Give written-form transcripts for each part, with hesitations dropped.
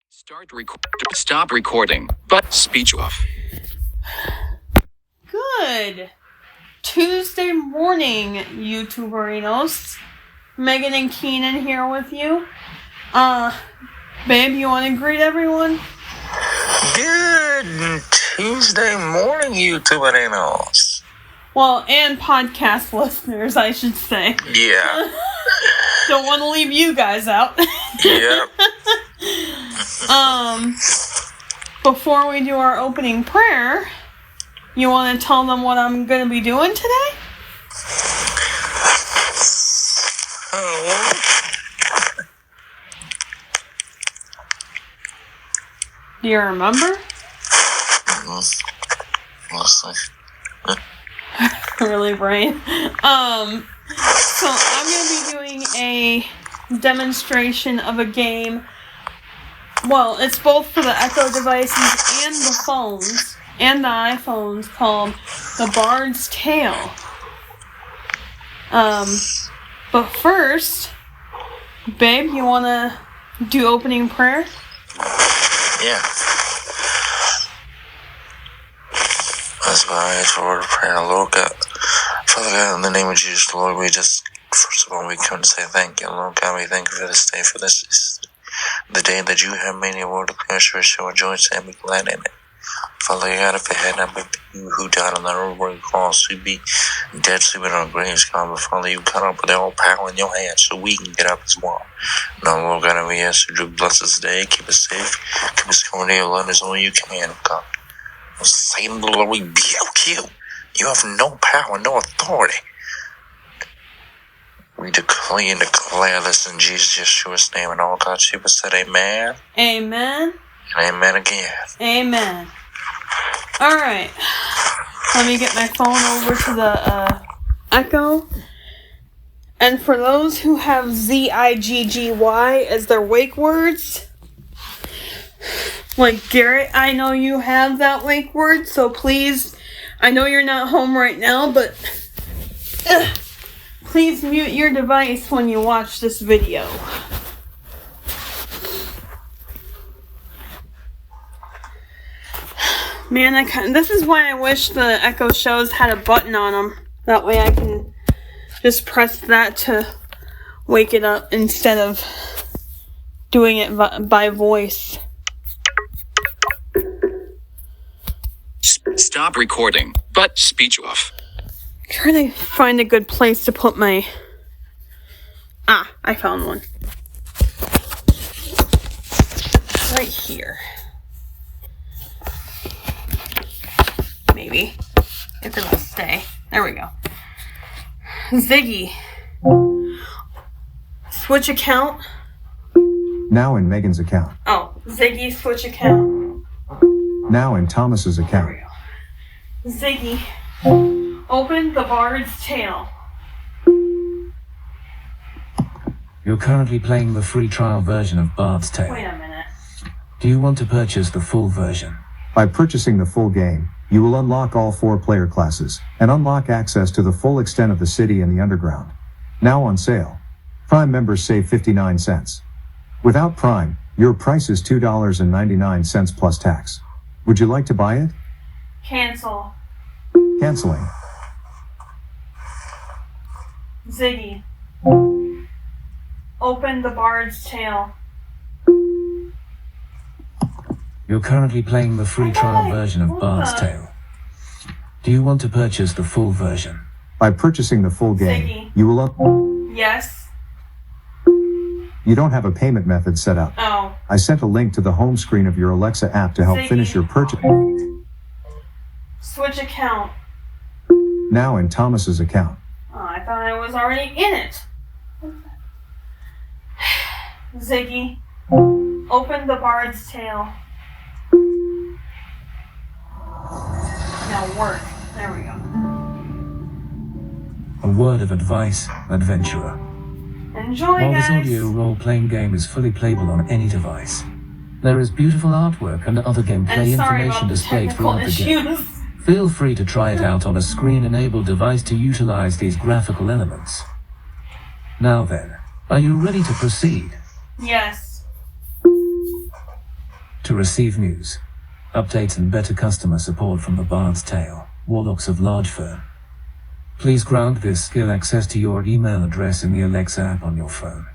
Stop recording, but speech off. Good Tuesday morning, YouTuberinos. Megan and Keenan here with you. Babe, you want to greet everyone? Good Tuesday morning, YouTuberinos. Well, and podcast listeners, I should say. Yeah. Don't want to leave you guys out. Yep. Before we do our opening prayer, you want to tell them what I'm going to be doing today? Oh. Do you remember? Let's see. Really, brain. So I'm going to be doing a demonstration of a game. Well, it's both for the Echo devices and the phones, and the iPhones, called the Bards Tale. But first, babe, you want to do opening prayer? Yeah. Let's bow our heads for prayer, Lord God. Father God, in the name of Jesus, Lord, we just, first of all, we come to say thank you, Lord God. We thank you for this day, for this is the day that you have made. Your word declares to us, shall rejoice and be glad in it. Father God, if it had not been you who died on that road cross, we'd be dead, sleeping in our graves, God. But Father, you cut up with all power in your hands so we can get up as well. Now, Lord God, we ask you to bless us today, keep us safe, keep us going there, Lord, as only you can, God. Satan, Lord, we rebuke you. You have no power, no authority. We declare and declare this in Jesus Yeshua's name, and all God's people said amen. Amen. And amen again. Amen. Alright. Let me get my phone over to the Echo. And for those who have ZIGGY as their wake words, like Garrett, I know you have that wake word, so please, I know you're not home right now, but please mute your device when you watch this video. Man, this is why I wish the Echo shows had a button on them. That way I can just press that to wake it up instead of doing it by voice. Stop recording, but speech off. Trying to find a good place to put my... I found one. Right here. Maybe. If it'll stay. There we go. Ziggy. Switch account. Now in Megan's account. Oh, Ziggy, switch account. Now in Thomas's account. There we go. Ziggy. Open the Bard's Tale. You're currently playing the free trial version of Bard's Tale. Wait a minute. Do you want to purchase the full version? By purchasing the full game, you will unlock all 4 player classes, and unlock access to the full extent of the city and the underground. Now on sale. Prime members save 59 cents. Without Prime, your price is $2.99 plus tax. Would you like to buy it? Cancel. Canceling. Ziggy. Open the Bard's Tale. You're currently playing the free trial version of Bard's Tale. Do you want to purchase the full version? By purchasing the full game, Ziggy. you will Yes. You don't have a payment method set up. Oh. I sent a link to the home screen of your Alexa app to help Ziggy. finish your purchase. Switch account. Now in Thomas's account. Oh, I thought I was already in it. Ziggy. Open the Bard's Tale. Now work. There we go. A word of advice, adventurer. Enjoy, While this guys. audio role-playing game is fully playable on any device, there is beautiful artwork and other gameplay And sorry information about the displayed technical throughout the game. issues. Feel free to try it out on a screen-enabled device to utilize these graphical elements. Now then, are you ready to proceed? Yes. To receive news, updates and better customer support from the Bard's Tale, Warlocks of Large Fern, please grant this skill access to your email address in the Alexa app on your phone.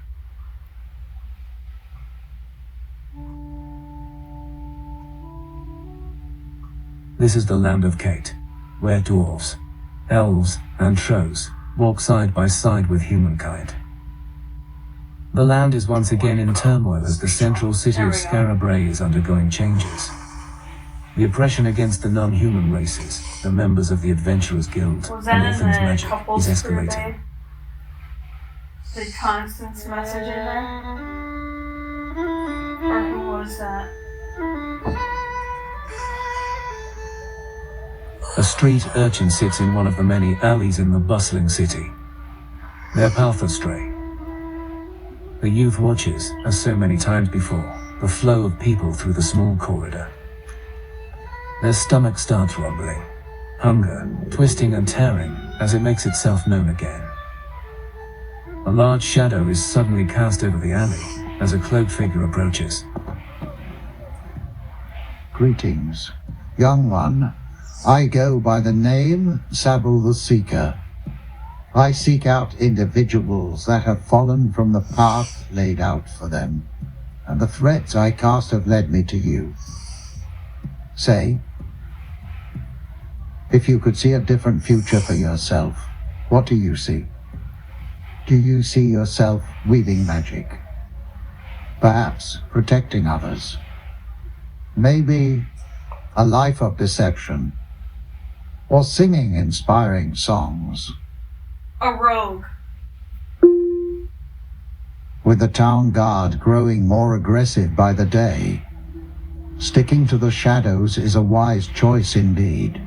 This is the land of Kate, where dwarves, elves, and trolls walk side by side with humankind. The land is once again in turmoil as the central city of Scarabray is undergoing changes. The oppression against the non-human races, the members of the Adventurers Guild, Was and that in Orphans the Magic couples is survey? escalating. Did Constance message in there? Or who was that? A street urchin sits in one of the many alleys in the bustling city. Their path astray. The youth watches, as so many times before, the flow of people through the small corridor. Their stomach starts rumbling, hunger, twisting and tearing as it makes itself known again. A large shadow is suddenly cast over the alley as a cloaked figure approaches. Greetings, young one. I go by the name Sabel the Seeker. I seek out individuals that have fallen from the path laid out for them, and the threats I cast have led me to you. Say, if you could see a different future for yourself, what do you see? Do you see yourself weaving magic? Perhaps protecting others? Maybe a life of deception? Or singing inspiring songs? A rogue. With the town guard growing more aggressive by the day, sticking to the shadows is a wise choice indeed.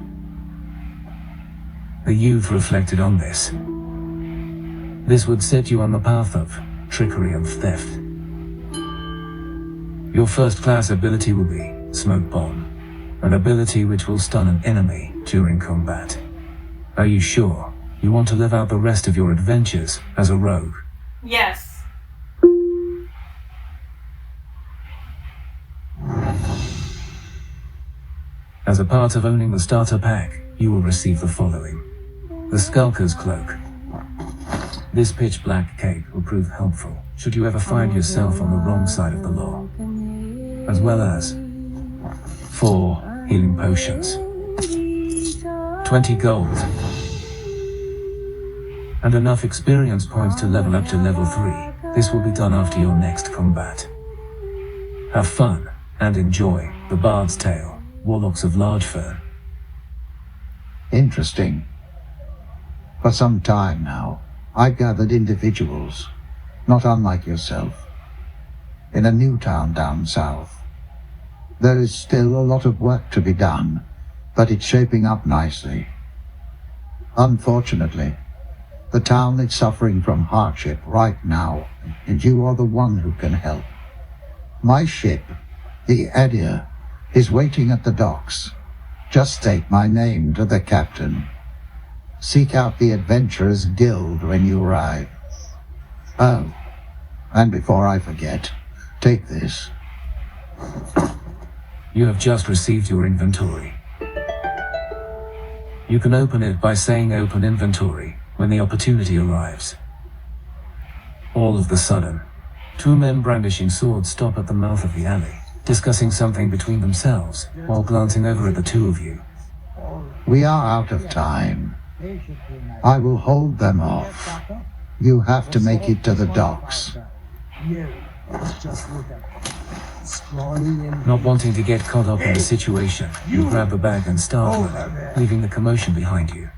The youth reflected on this. This would set you on the path of trickery and theft. Your first-class ability will be Smoke Bomb, an ability which will stun an enemy during combat. Are you sure you want to live out the rest of your adventures as a rogue? Yes. As a part of owning the starter pack, you will receive the following. The Skulker's Cloak. This pitch-black cape will prove helpful should you ever find yourself on the wrong side of the law. As well as 4 healing potions, 20 gold, and enough experience points to level up to level 3. This will be done after your next combat. Have fun and enjoy the Bard's Tale, Warlocks of Large Fern. Interesting. For some time now, I've gathered individuals, not unlike yourself, in a new town down south. There is still a lot of work to be done, but it's shaping up nicely. Unfortunately, the town is suffering from hardship right now, and you are the one who can help. My ship, the Edir, is waiting at the docks. Just state my name to the captain. Seek out the Adventurers Guild when you arrive. Oh, and before I forget, take this. You have just received your inventory. You can open it by saying open inventory when the opportunity arrives. All of the sudden, 2 men brandishing swords stop at the mouth of the alley, discussing something between themselves while glancing over at the 2 of you. We are out of time. I will hold them off. You have to make it to the docks. Not wanting to get caught up in the situation, you grab the bag and start running, leaving the commotion behind you.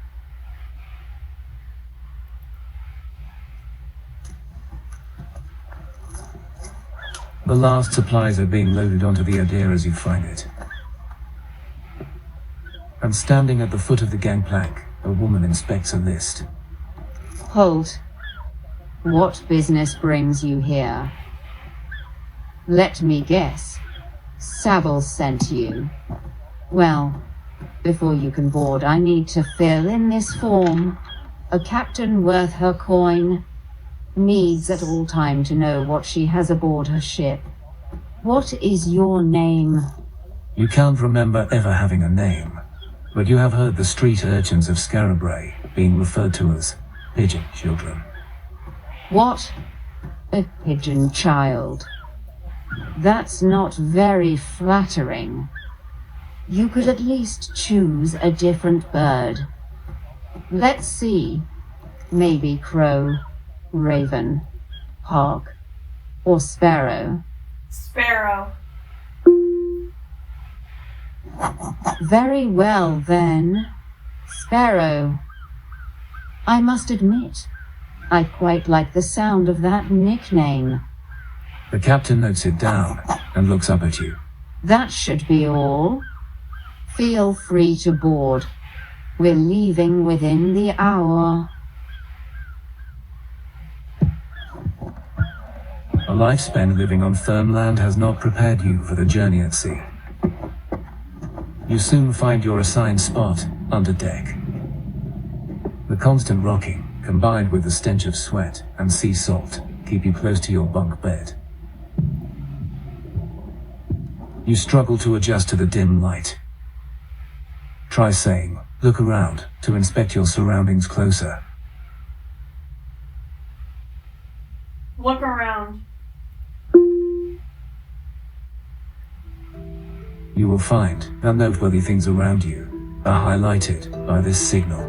The last supplies are being loaded onto the Edir as you find it. And standing at the foot of the gangplank, a woman inspects a list. Hold. What business brings you here? Let me guess. Sabel sent you. Well, before you can board, I need to fill in this form. A captain worth her coin needs at all time to know what she has aboard her ship. What is your name? You can't remember ever having a name, but you have heard the street urchins of Scarabray being referred to as pigeon children. What? A pigeon child. That's not very flattering. You could at least choose a different bird. Let's see. Maybe crow, raven, hawk, or sparrow. Sparrow. Very well then. Sparrow. I must admit, I quite like the sound of that nickname. The captain notes it down and looks up at you. That should be all. Feel free to board. We're leaving within the hour. A life spent living on firm land has not prepared you for the journey at sea. You soon find your assigned spot under deck. The constant rocking, combined with the stench of sweat and sea salt, keep you close to your bunk bed. You struggle to adjust to the dim light. Try saying, "Look around," to inspect your surroundings closer. Look around. You will find that noteworthy things around you are highlighted by this signal.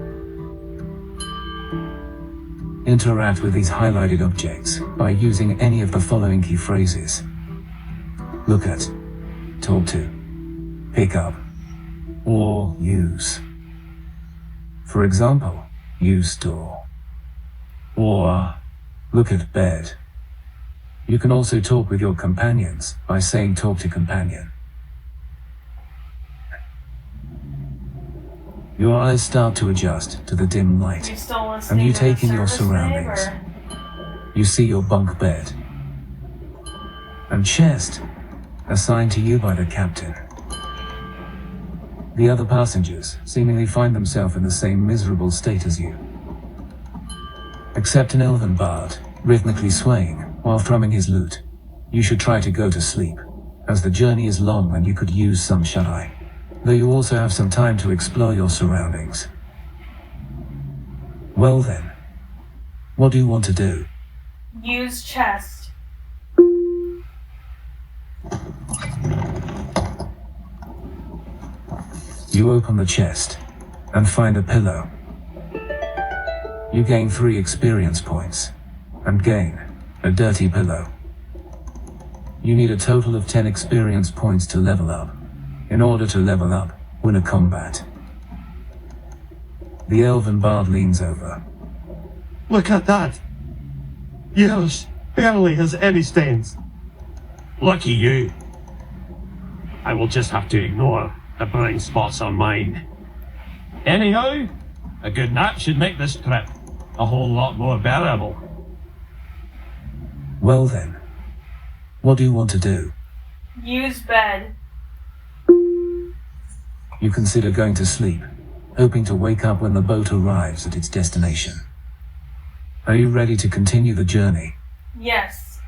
Interact with these highlighted objects by using any of the following key phrases. Look at, talk to, pick up, or use. For example, use store, or look at bed. You can also talk with your companions by saying talk to companion. Your eyes start to adjust to the dim light, You still listening and you to take the in your service surroundings. babe, You see your bunk bed and chest assigned to you by the captain. The other passengers seemingly find themselves in the same miserable state as you, except an elven bard, rhythmically swaying while thrumming his lute. You should try to go to sleep, as the journey is long and you could use some shut-eye, though you also have some time to explore your surroundings. Well then, what do you want to do? Use chest. You open the chest and find a pillow. You gain 3 experience points and gain a dirty pillow. You need a total of 10 experience points to level up. In order to level up, win a combat. The elven bard leans over. Look at that. Yours barely has any stains. Lucky you. I will just have to ignore the bright spots on mine. Anyhow, a good nap should make this trip a whole lot more bearable. Well then, what do you want to do? Use bed. You consider going to sleep, hoping to wake up when the boat arrives at its destination. Are you ready to continue the journey? Yes.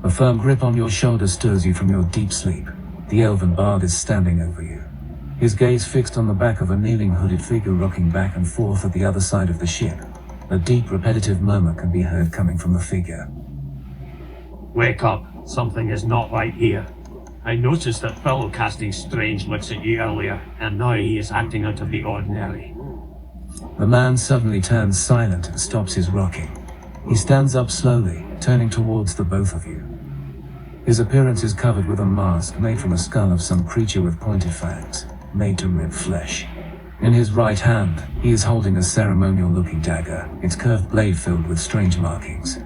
A firm grip on your shoulder stirs you from your deep sleep. The elven bard is standing over you, his gaze fixed on the back of a kneeling hooded figure rocking back and forth at the other side of the ship. A deep repetitive murmur can be heard coming from the figure. Wake up. Something is not right here. I noticed that fellow casting strange looks at you earlier, and now he is acting out of the ordinary. The man suddenly turns silent and stops his rocking. He stands up slowly, turning towards the both of you. His appearance is covered with a mask made from a skull of some creature with pointed fangs, made to rip flesh. In his right hand, he is holding a ceremonial-looking dagger, its curved blade filled with strange markings.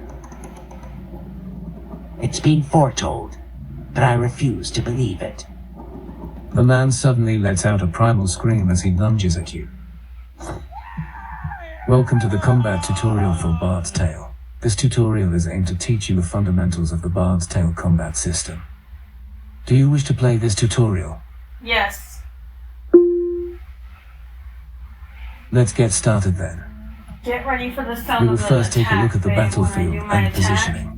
It's been foretold, but I refuse to believe it. The man suddenly lets out a primal scream as he lunges at you. Welcome to the combat tutorial for Bard's Tale. This tutorial is aimed to teach you the fundamentals of the Bard's Tale combat system. Do you wish to play this tutorial? Yes. Let's get started then. Get ready for the sound We will of the first take a look at the attack, babe, when I battlefield do my and attack. positioning.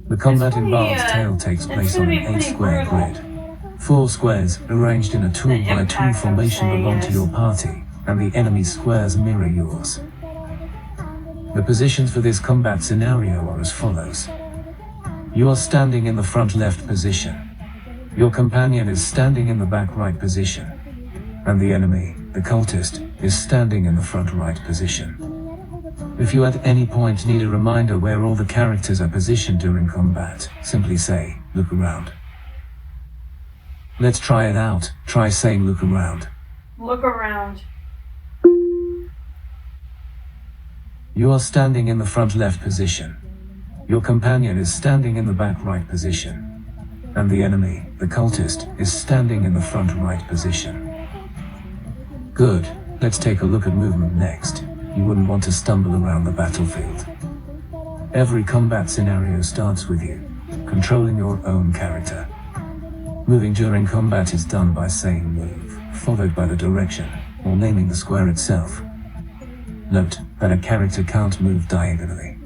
The combat in pretty, Bard's Tale takes it's place gonna on be an pretty 8-square brutal. grid. 4 squares arranged in a 2 by 2 impact I'm formation saying belong to is- your party, and the enemy's squares mirror yours. The positions for this combat scenario are as follows. You are standing in the front left position. Your companion is standing in the back right position. And the enemy, the cultist, is standing in the front right position. If you at any point need a reminder where all the characters are positioned during combat, simply say, look around. Let's try it out. Try saying look around. Look around. You are standing in the front left position. Your companion is standing in the back right position. And the enemy, the cultist, is standing in the front right position. Good. Let's take a look at movement next. You wouldn't want to stumble around the battlefield. Every combat scenario starts with you controlling your own character. Moving during combat is done by saying move, followed by the direction, or naming the square itself. Note that a character can't move diagonally.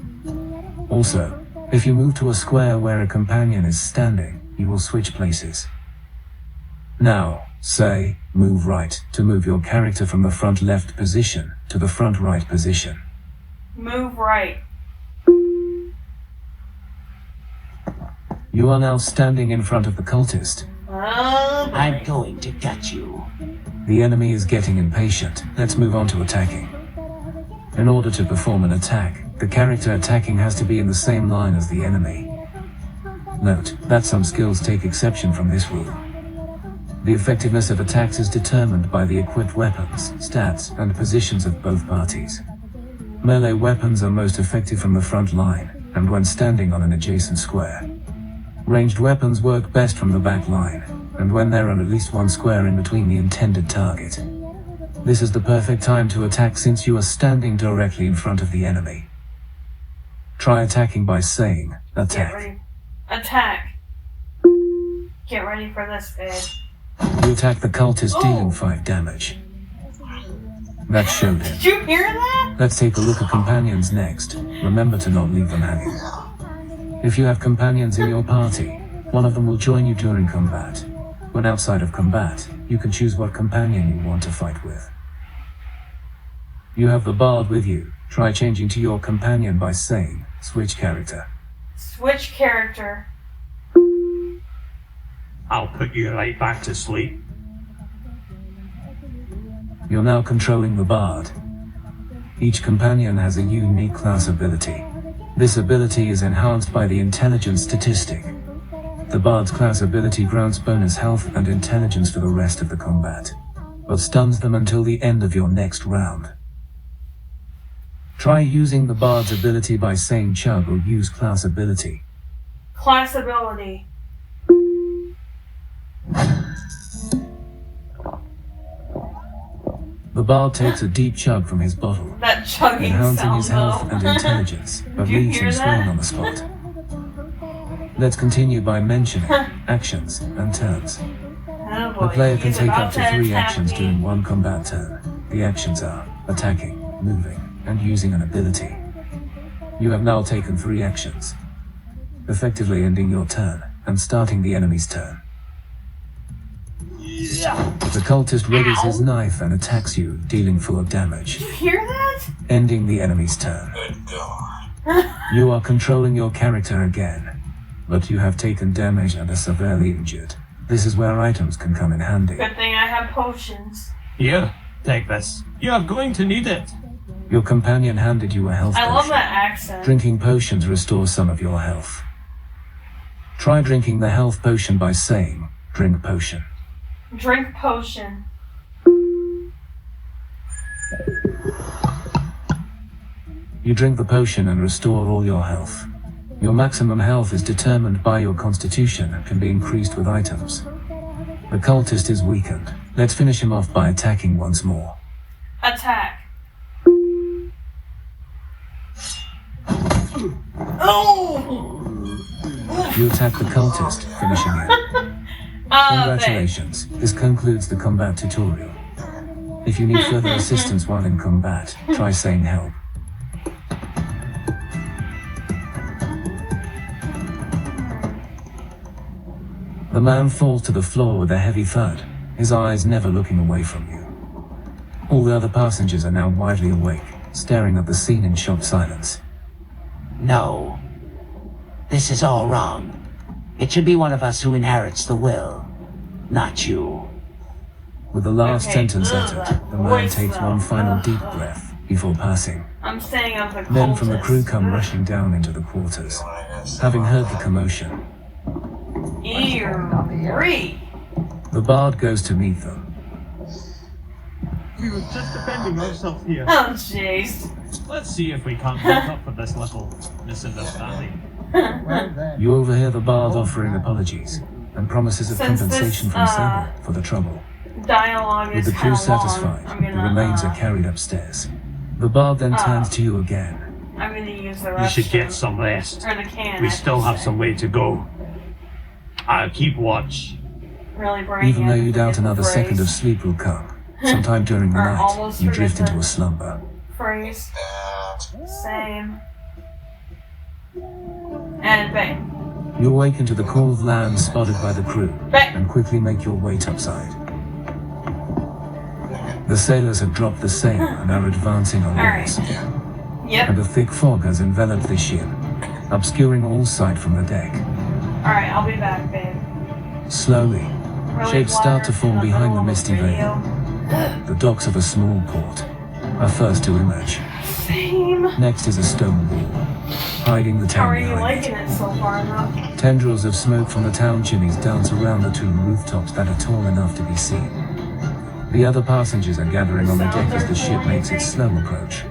Also, if you move to a square where a companion is standing, you will switch places. Now, say, move right to move your character from the front left position to the front right position. Move right. You are now standing in front of the cultist. Oh, boy. I'm going to get you. The enemy is getting impatient. Let's move on to attacking. In order to perform an attack, the character attacking has to be in the same line as the enemy. Note that some skills take exception from this rule. The effectiveness of attacks is determined by the equipped weapons, stats, and positions of both parties. Melee weapons are most effective from the front line, and when standing on an adjacent square. Ranged weapons work best from the back line, and when there are at least one square in between the intended target. This is the perfect time to attack since you are standing directly in front of the enemy. Try attacking by saying, Get attack. ready. Attack. Get ready for this, babe. You attack the cultist Oh. dealing 5 damage. That showed him. Did you hear that? Let's take a look at companions next. Remember to not leave them hanging. If you have companions in your party, one of them will join you during combat. When outside of combat, you can choose what companion you want to fight with. You have the Bard with you. Try changing to your companion by saying, switch character. Switch character. I'll put you right back to sleep. You're now controlling the Bard. Each companion has a unique class ability. This ability is enhanced by the intelligence statistic. The Bard's class ability grants bonus health and intelligence for the rest of the combat, but stuns them until the end of your next round. Try using the Bard's ability by saying chug or use class ability. Class ability. The Bard takes a deep chug from his bottle, That chugging enhancing sound, his health though. and intelligence, but Did you leaves hear him swaying that? on the spot. Let's continue by mentioning actions and turns. Oh boy. The player can He's take about up to to 3 attack actions me. during one combat turn. The actions are attacking, moving, and using an ability. You have now taken 3 actions, effectively ending your turn and starting the enemy's turn. The cultist readies his knife and attacks you, dealing 4 damage, Did you hear that? ending the enemy's turn. Good God. You are controlling your character again, but you have taken damage and are severely injured. This is where items can come in handy. Good thing I have potions. Here, take this. You're going to need it. Your companion handed you a health I potion. love that accent. Drinking potions restores some of your health. Try drinking the health potion by saying, drink potion. Drink potion. You drink the potion and restore all your health. Your maximum health is determined by your constitution and can be increased with items. The cultist is weakened. Let's finish him off by attacking once more. Attack. Oh! You attack the cultist, finishing him. Congratulations, this concludes the combat tutorial. If you need further assistance while in combat, try saying help. The man falls to the floor with a heavy thud, his eyes never looking away from you. All the other passengers are now widely awake, staring at the scene in shocked silence. No. This is all wrong. It should be one of us who inherits the will, not you. With the last sentence uttered, the man takes one final deep breath before passing. I'm saying I'm the Men from the cultist. crew come rushing down into the quarters. Having heard the commotion, Eerie. Uh, the Bard goes to meet them. We were just defending ourselves here. Oh, jeez. Let's see if we can't make up for this little misunderstanding. Well then, You overhear the Bard offering apologies and promises of Since compensation this, from Sable for the trouble. Dialogue With is the crew kinda long. satisfied, I'm the gonna, remains are carried upstairs. The Bard then turns to you again. I'm gonna use the You restroom. should get some rest. Or the can. We I still should have say. some way to go. I'll keep watch. Really brain Even though you doubt forget the another second of phrase. sleep will come, sometime during the Or night, almost you drift forget into the- a slumber. Phrase. Same. And bang. You awaken to the call of land spotted by the crew, Bang. and quickly make your way topside. The sailors have dropped the sail and are advancing on Alright. oars, Yep. and a thick fog has enveloped the ship, obscuring all sight from the deck. Alright, I'll be back, babe. Slowly, Really shapes start to blundered form in the behind the middle of misty video. veil. The docks of a small port are first to emerge. Same. Next is a stone wall, hiding the How town are you behind liking it. it so far enough? Tendrils of smoke from the town chimneys dance around the two rooftops that are tall enough to be seen. The other passengers are gathering on the deck as the ship makes its slow approach.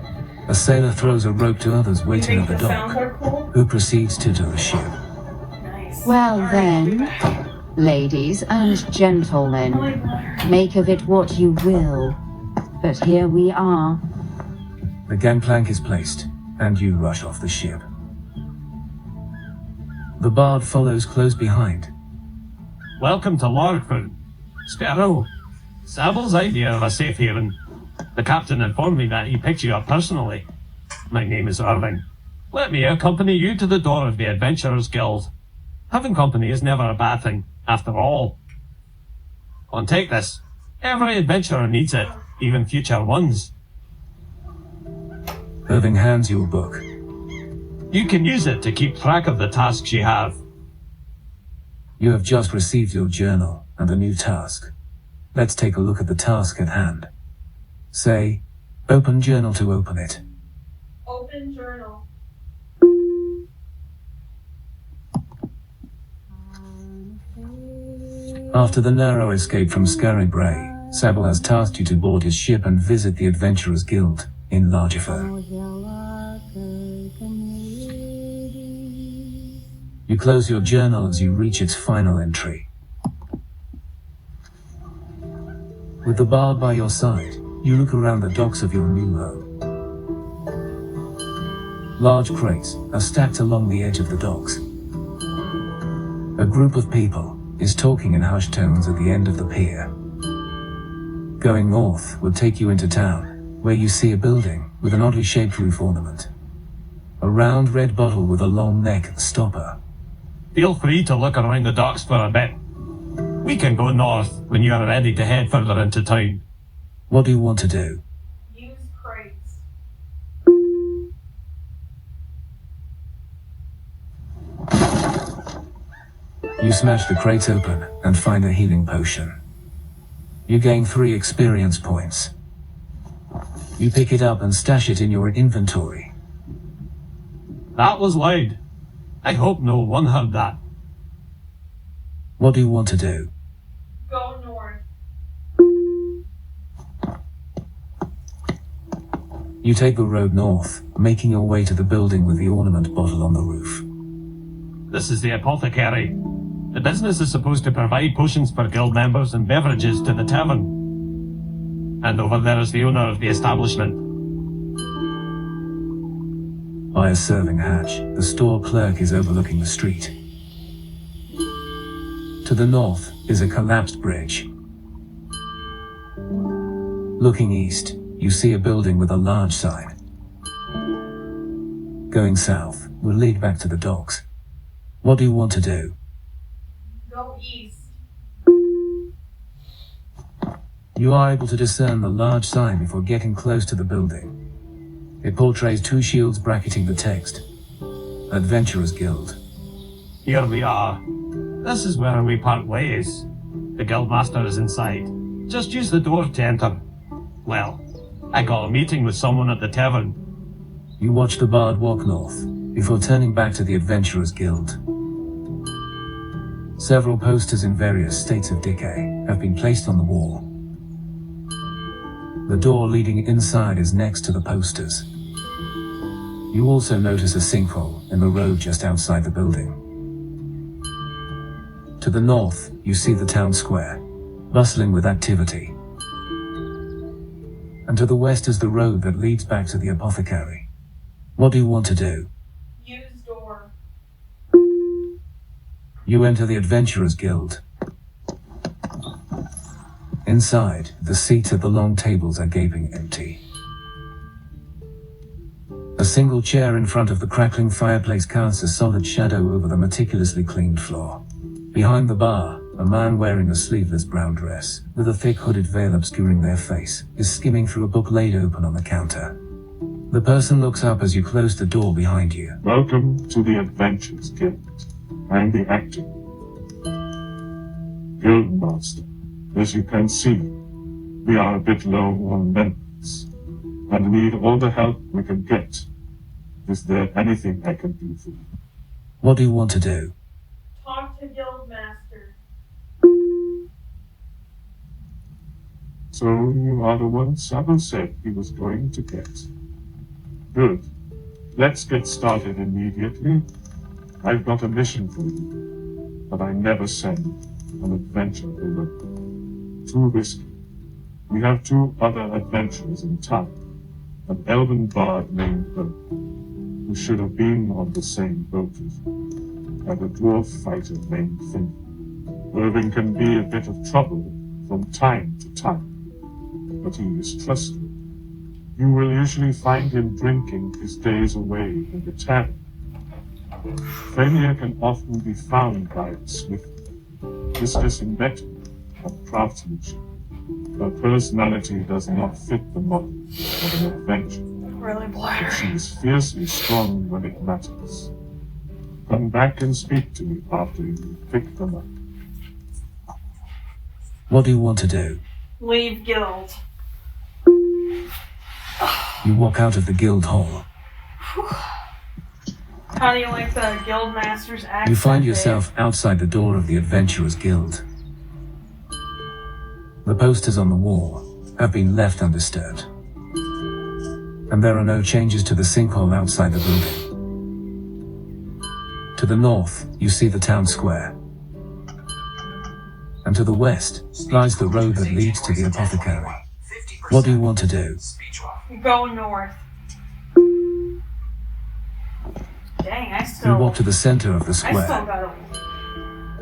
A sailor throws a rope to others You waiting at think the the sounds dock, are cool? who proceeds to tow the ship. Nice. Well Alright, then, I'll be back. ladies and gentlemen, Really blundered. make of it what you will. But here we are. The gangplank is placed, and you rush off the ship. The Bard follows close behind. Welcome to Larkford. Sparrow. Sable's idea of a safe haven. The captain informed me that he picked you up personally. My name is Irving. Let me accompany you to the door of the Adventurers Guild. Having company is never a bad thing, after all. And take this. Every adventurer needs it, even future ones. Irving hands you a book. You can use it to keep track of the tasks you have. You have just received your journal and a new task. Let's take a look at the task at hand. Say, open journal to open it. Open journal. After the narrow escape from Scary Bray, Sable has tasked you to board his ship and visit the Adventurers Guild in Largifer. You close your journal as you reach its final entry. With the Bard by your side, you look around the docks of your new home. Large crates are stacked along the edge of the docks. A group of people is talking in hushed tones at the end of the pier. Going north will take you into town, where you see a building with an oddly shaped roof ornament. A round red bottle with a long neck and stopper. Feel free to look around the docks for a bit. We can go north when you are ready to head further into town. What do you want to do? Use crates. You smash the crate open and find a healing potion. You gain 3 experience points. You pick it up and stash it in your inventory. That was loud. I hope no one heard that. What do you want to do? Go north. You take the road north, making your way to the building with the ornament bottle on the roof. This is the apothecary. The business is supposed to provide potions for guild members and beverages to the tavern. And over there is the owner of the establishment. By a serving hatch, the store clerk is overlooking the street. To the north, is a collapsed bridge. Looking east, you see a building with a large sign. Going south will lead back to the docks. What do you want to do? Go east. You are able to discern the large sign before getting close to the building. It portrays two shields bracketing the text. Adventurers Guild. Here we are. This is where we part ways. The guildmaster is inside. Just use the door to enter. Well, I got a meeting with someone at the tavern. You watch the bard walk north, before turning back to the Adventurers Guild. Several posters in various states of decay have been placed on the wall. The door leading inside is next to the posters. You also notice a sinkhole in the road just outside the building. To the north, you see the town square, bustling with activity. And to the west is the road that leads back to the apothecary. What do you want to do? Use door. You enter the Adventurers Guild. Inside, the seats at the long tables are gaping empty. A single chair in front of the crackling fireplace casts a solid shadow over the meticulously cleaned floor. Behind the bar, a man wearing a sleeveless brown dress, with a thick hooded veil obscuring their face, is skimming through a book laid open on the counter. The person looks up as you close the door behind you. Welcome to the Adventurers Guild. I'm the acting Guildmaster. As you can see, we are a bit low on members and need all the help we can get. Is there anything I can do for you? What do you want to do? Talk to Guildmaster. So you are the one Sable said he was going to get. Good. Let's get started immediately. I've got a mission for you, but I never send an adventurer alone. Too risky. We have two other adventurers in town, an elven bard named Irvin, who should have been on the same boat as you, and a dwarf fighter named Finn. Irvin can be a bit of trouble from time to time, but he is trusted. You will usually find him drinking his days away in the tavern. Failure can often be found by a smith, business in metal, and craftsmanship. Her personality does not fit the model of an adventure. Really But blurry. she is fiercely strong when it matters. Come back and speak to me after you pick them up. What do you want to do? Leave guild. You walk out of the guild hall. How do you like the Guildmaster's accent? You find babe? yourself outside the door of the Adventurers Guild. The posters on the wall have been left undisturbed. And there are no changes to the sinkhole outside the building. To the north, you see the town square. And to the west lies the road that leads to the apothecary. What do you want to do? Go north. Dang, I You still. walk to the center of the I still square.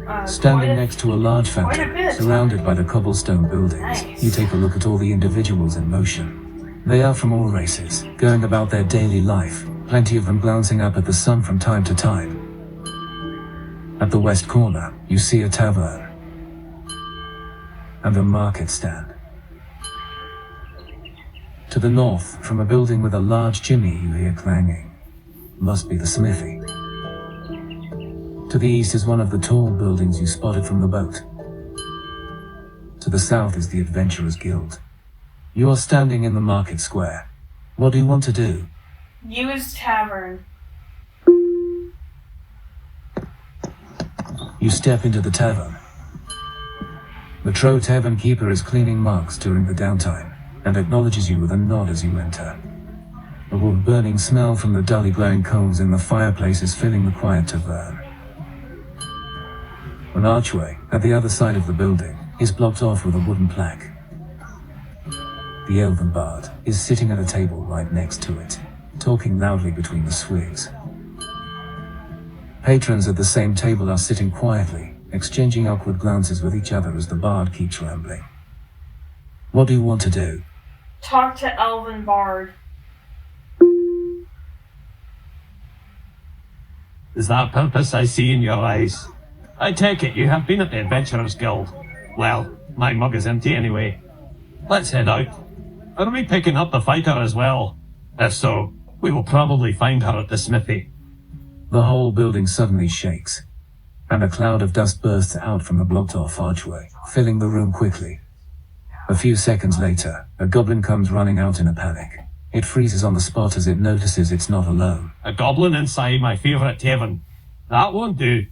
got Standing next to a large quite a fountain, bit. surrounded by the cobblestone buildings, Nice. you take a look at all the individuals in motion. They are from all races, going about their daily life, plenty of them glancing up at the sun from time to time. At the west corner, you see a tavern and a market stand. To the north, from a building with a large chimney, you hear clanging. Must be the smithy. To the east is one of the tall buildings you spotted from the boat. To the south is the Adventurers Guild. You are standing in the market square. What do you want to do? Use tavern. You step into the tavern. The Tro tavern keeper is cleaning mugs during the downtime, and acknowledges you with a nod as you enter. A wood-burning smell from the dully glowing coals in the fireplace is filling the quiet tavern. An archway at the other side of the building is blocked off with a wooden plaque. The elven bard is sitting at a table right next to it, talking loudly between the swigs. Patrons at the same table are sitting quietly, exchanging awkward glances with each other as the bard keeps rambling. What do you want to do? Talk to Elven Bard. Is that purpose I see in your eyes? I take it you have been at the Adventurers Guild. Well, my mug is empty anyway. Let's head out. Are we picking up the fighter as well? If so, we will probably find her at the smithy. The whole building suddenly shakes, and a cloud of dust bursts out from the blocked-off archway, filling the room quickly. A few seconds later, a goblin comes running out in a panic. It freezes on the spot as it notices it's not alone. A goblin inside my favourite tavern. That won't do.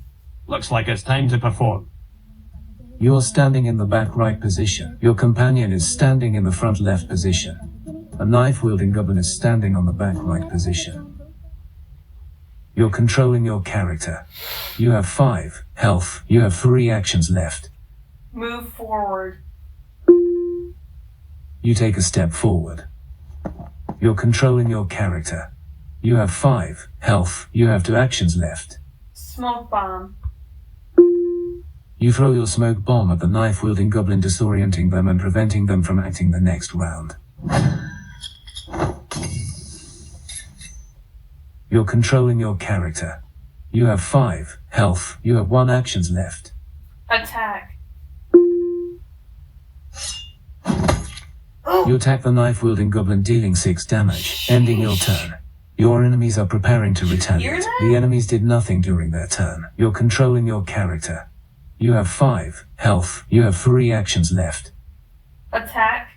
Looks like it's time to perform. You're standing in the back right position. Your companion is standing in the front left position. A knife-wielding goblin is standing on the back right position. You're controlling your character. You have 5 health. You have 3 actions left. Move forward. You take a step forward. You're controlling your character. You have 5 health. You have 2 actions left. Smoke bomb. You throw your smoke bomb at the knife-wielding goblin, disorienting them and preventing them from acting the next round. You're controlling your character. You have 5 health. You have 1 actions left. Attack. You attack the knife-wielding goblin, dealing 6 damage, ending your turn. Your enemies are preparing to retaliate. The enemies did nothing during their turn. You're controlling your character. You have 5 health. You have 3 actions left. Attack.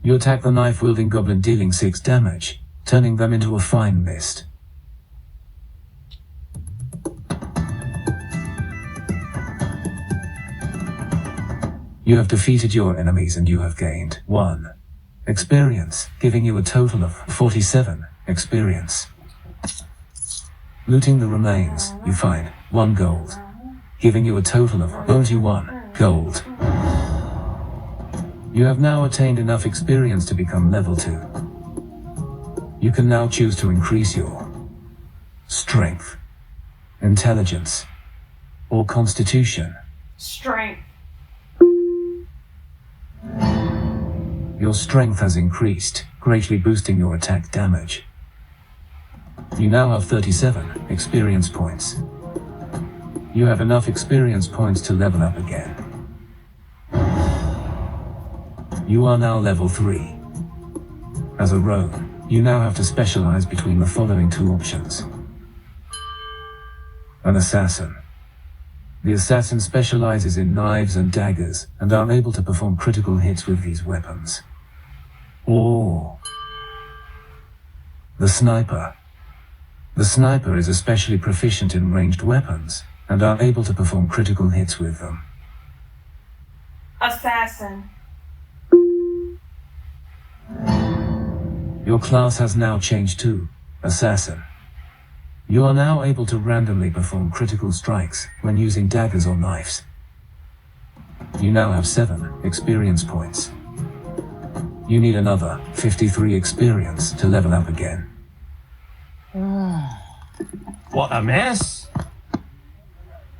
You attack the knife-wielding goblin, dealing 6 damage, turning them into a fine mist. You have defeated your enemies and you have gained 1 experience, giving you a total of 47 experience. Looting the remains, you find 1 gold, giving you a total of 21 gold. You have now attained enough experience to become level 2. You can now choose to increase your strength, intelligence, or constitution. Strength. Your strength has increased, greatly boosting your attack damage. You now have 37 experience points. You have enough experience points to level up again. You are now level 3. As a rogue, you now have to specialize between the following 2 options. An assassin. The assassin specializes in knives and daggers, and are able to perform critical hits with these weapons. Or the sniper. The sniper is especially proficient in ranged weapons, and are able to perform critical hits with them. Assassin. Your class has now changed to Assassin. You are now able to randomly perform critical strikes when using daggers or knives. You now have 7 experience points. You need another 53 experience to level up again. What a mess!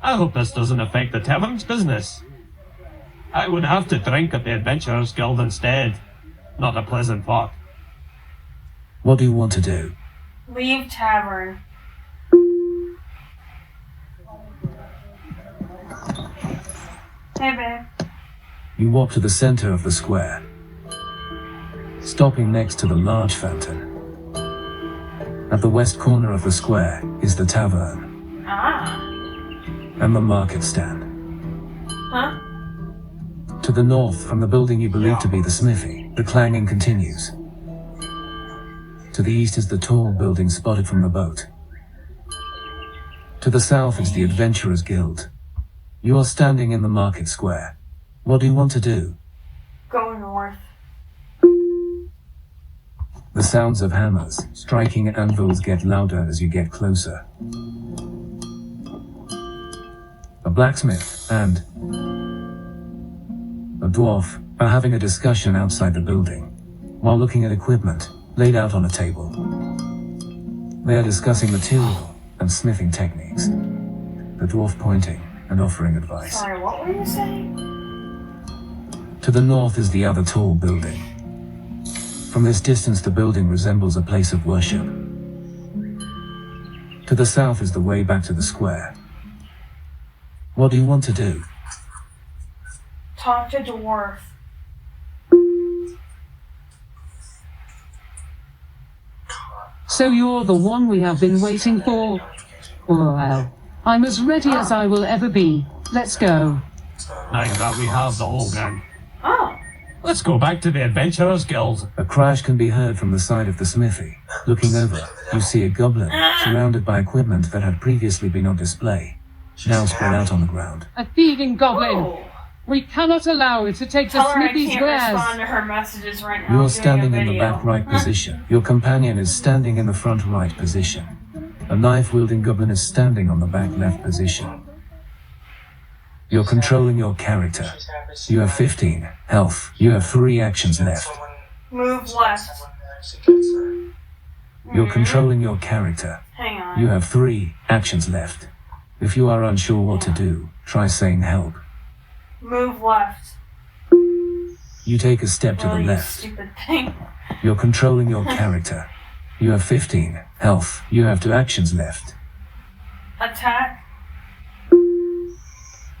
I hope this doesn't affect the tavern's business. I would have to drink at the Adventurers Guild instead. Not a pleasant thought. What do you want to do? Leave tavern. Hey, babe. You walk to the center of the square, stopping next to the large fountain. At the west corner of the square is the tavern. Ah. And the market stand. Huh? To the north from the building you believe to be the smithy, the clanging continues. To the east is the tall building spotted from the boat. To the south is the Adventurers Guild. You are standing in the market square. What do you want to do? Go north. The sounds of hammers striking anvils get louder as you get closer. A blacksmith and a dwarf are having a discussion outside the building, while looking at equipment laid out on a table. They are discussing material and smithing techniques. The dwarf pointing and offering advice. Sorry, what were you saying? To the north is the other tall building. From this distance, the building resembles a place of worship. To the south is the way back to the square. What do you want to do? Talk to dwarf. So you're the one we have been waiting for? Well, I'm as ready as I will ever be. Let's go. Now that we have the whole gang, Oh. let's go back to the Adventurers Guild. A crash can be heard from the side of the smithy. Looking over, you see a goblin surrounded by equipment that had previously been on display, now spread out on the ground. A thieving goblin. Oh. We cannot allow it to take the Tell her I smithy's can't wares. respond to her messages right now. You're I'm doing a standing in the video. back right position. Your companion is standing in the front right position. A knife-wielding goblin is standing on the back left position. You're controlling your character. You have 15 health. You have 3 actions left. Move left. You're controlling your character. Hang on. You have 3 actions left. If you are unsure what to do, try saying help. Move left. You take a step to Oh, the you left. stupid thing. You're controlling your character. You have 15 health. You have 2 actions left. Attack.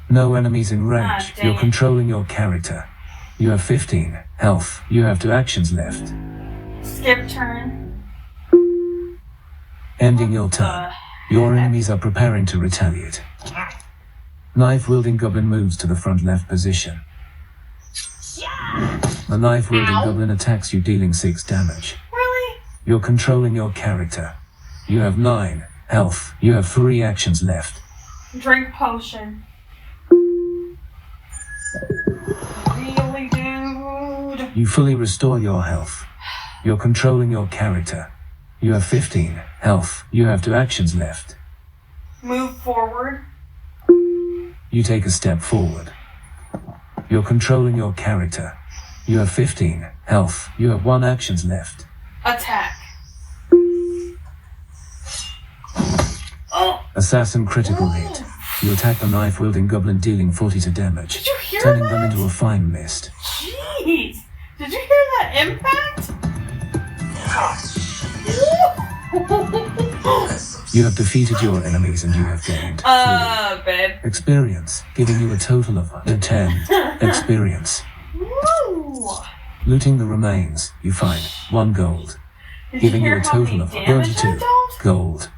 No enemies in range. Ah, dang You're it. controlling your character. You have 15 health. You have 2 actions left. Skip turn. Ending your turn. Your enemies are preparing to retaliate. Knife-wielding goblin moves to the front left position. The knife-wielding goblin attacks you, dealing 6 damage. Really? You're controlling your character. You have 9 health. You have 3 actions left. Drink potion. Really, dude? You fully restore your health. You're controlling your character. You have 15 health. You have 2 actions left. Move forward. You take a step forward. You're controlling your character. You have 15 health. You have 1 actions left. Attack. Oh, Assassin critical hit. You attack the knife-wielding goblin, dealing 42 damage, did you hear turning that? them into a fine mist. Jeez. Did you hear that impact? You have defeated your enemies and you have gained 3 Babe. experience, giving you a total of 10 experience. Woo! Looting the remains, you find 1 gold, Did giving you you hear a how total many of damage I 22 dealt? gold.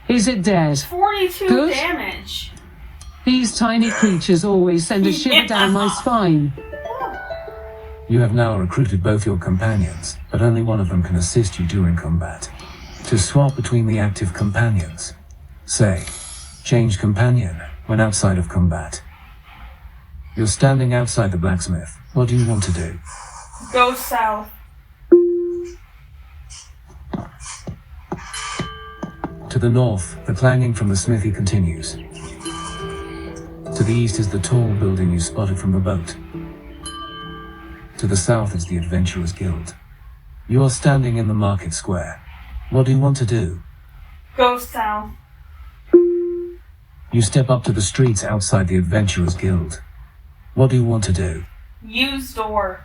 Is it dead? 42 Good. damage. These tiny creatures always send a shiver down my spine. You have now recruited both your companions, but only one of them can assist you during combat. To swap between the active companions, say, change companion when outside of combat. You're standing outside the blacksmith. What do you want to do? Go south. To the north, the clanging from the smithy continues. To the east is the tall building you spotted from the boat. To the south is the Adventurers Guild. You are standing in the market square. What do you want to do? Go south. You step up to the streets outside the Adventurers Guild. What do you want to do? Use door.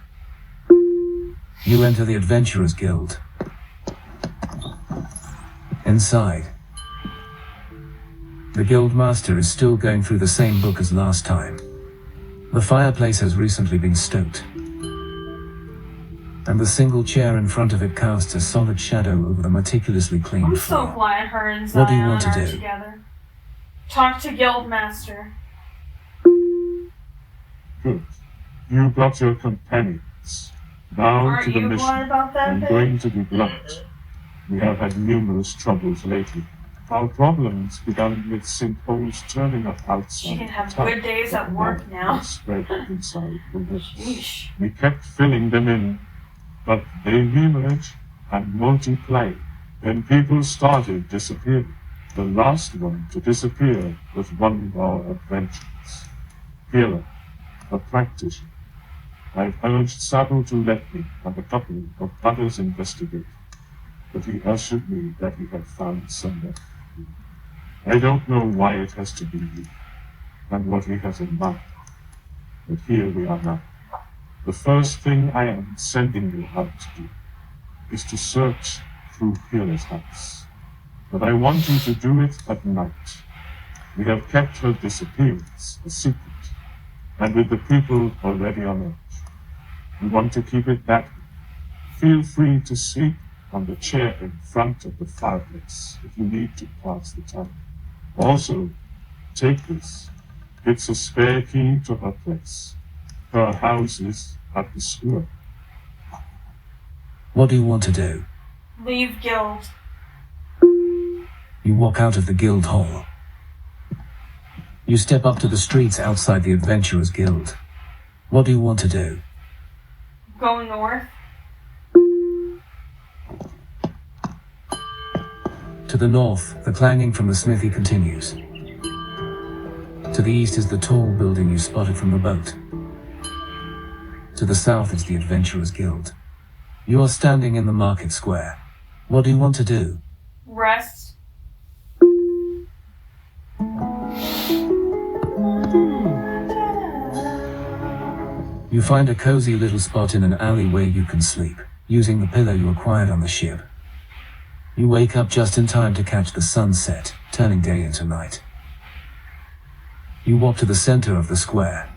You enter the Adventurers Guild. Inside, the Guildmaster is still going through the same book as last time. The fireplace has recently been stoked, and the single chair in front of it casts a solid shadow over the meticulously cleaned I'm so floor. glad her and What do you Zion want to are do? together. Talk to Guildmaster. Good. You got your companions. Now Aren't to the you mission. glad about that, I'm babe? going to be blunt. We have had numerous troubles lately. Our problems began with sinkholes turning up outside. She can have the town, good days but at work now. spread inside the rivers. Sheesh. We kept filling them in, but they reemerged and multiplied. Then people started disappearing. The last one to disappear was one of our adventurers. Healer, a practitioner. I've urged Sabo to let me and a couple of others investigate. but he assured me that he had found someone. I don't know why it has to be you, and what he has in mind, but here we are now. The first thing I am sending you out to do is to search through Hila's house. But I want you to do it at night. We have kept her disappearance a secret, and with the people already on edge, we want to keep it that way. Feel free to sleep on the chair in front of the fireplace if you need to pass the time. Also, take this. It's a spare key to her place. Her house is at the square. What do you want to do? Leave guild. You walk out of the guild hall. You step up to the streets outside the Adventurers Guild. What do you want to do? Go north. To the north, the clanging from the smithy continues. To the east is the tall building you spotted from the boat. To the south is the Adventurers Guild. You are standing in the market square. What do you want to do? Rest. You find a cozy little spot in an alley where you can sleep, using the pillow you acquired on the ship. You wake up just in time to catch the sunset, turning day into night. You walk to the center of the square.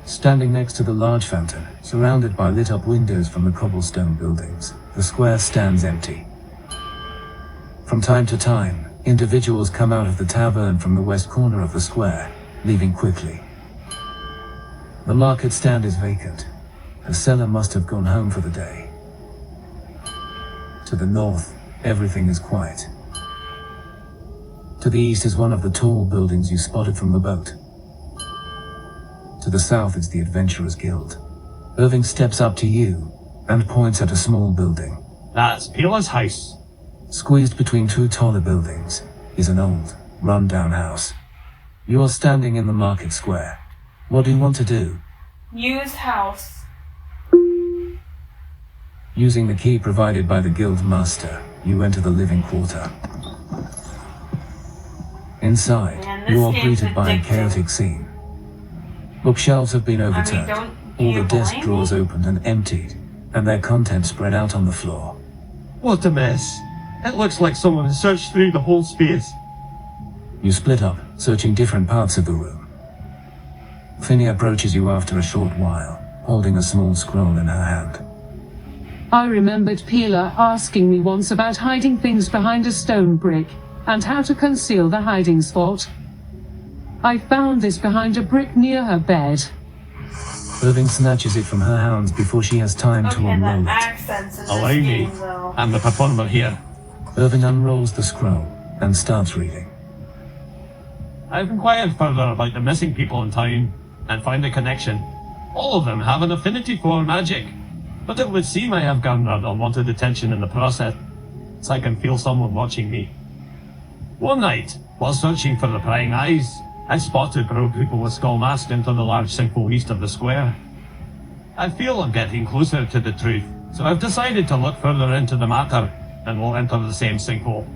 Standing next to the large fountain, surrounded by lit-up windows from the cobblestone buildings, the square stands empty. From time to time, individuals come out of the tavern from the west corner of the square, leaving quickly. The market stand is vacant. The seller must have gone home for the day. To the north, everything is quiet. To the east is one of the tall buildings you spotted from the boat. To the south is the Adventurers Guild. Irving steps up to you and points at a small building. That's Pila's house. Squeezed between two taller buildings is an old, run-down house. You are standing in the market square. What do you want to do? Use house. Using the key provided by the guild master, you enter the living quarter. Inside, Man, you this are game's greeted by a addictive. chaotic scene. Bookshelves have been overturned, do all you the desk blame drawers me? opened and emptied, and their contents spread out on the floor. What a mess. It looks like someone has searched through the whole space. You split up, searching different parts of the room. Finny approaches you after a short while, holding a small scroll in her hand. I remembered Pila asking me once about hiding things behind a stone brick, and how to conceal the hiding spot. I found this behind a brick near her bed. Irving snatches it from her hands before she has time to Okay, unroll the it. accents in Allow this me. game, though. I'm the performer here. Irving unrolls the scroll and starts reading. I've inquired further about the missing people in town and found a connection. All of them have an affinity for magic, but it would seem I have garnered unwanted attention in the process, so I can feel someone watching me. One night, while searching for the prying eyes, I spotted rogue people with skull masks into the large sinkhole east of the square. I feel I'm getting closer to the truth, so I've decided to look further into the matter, and will enter the same sinkhole.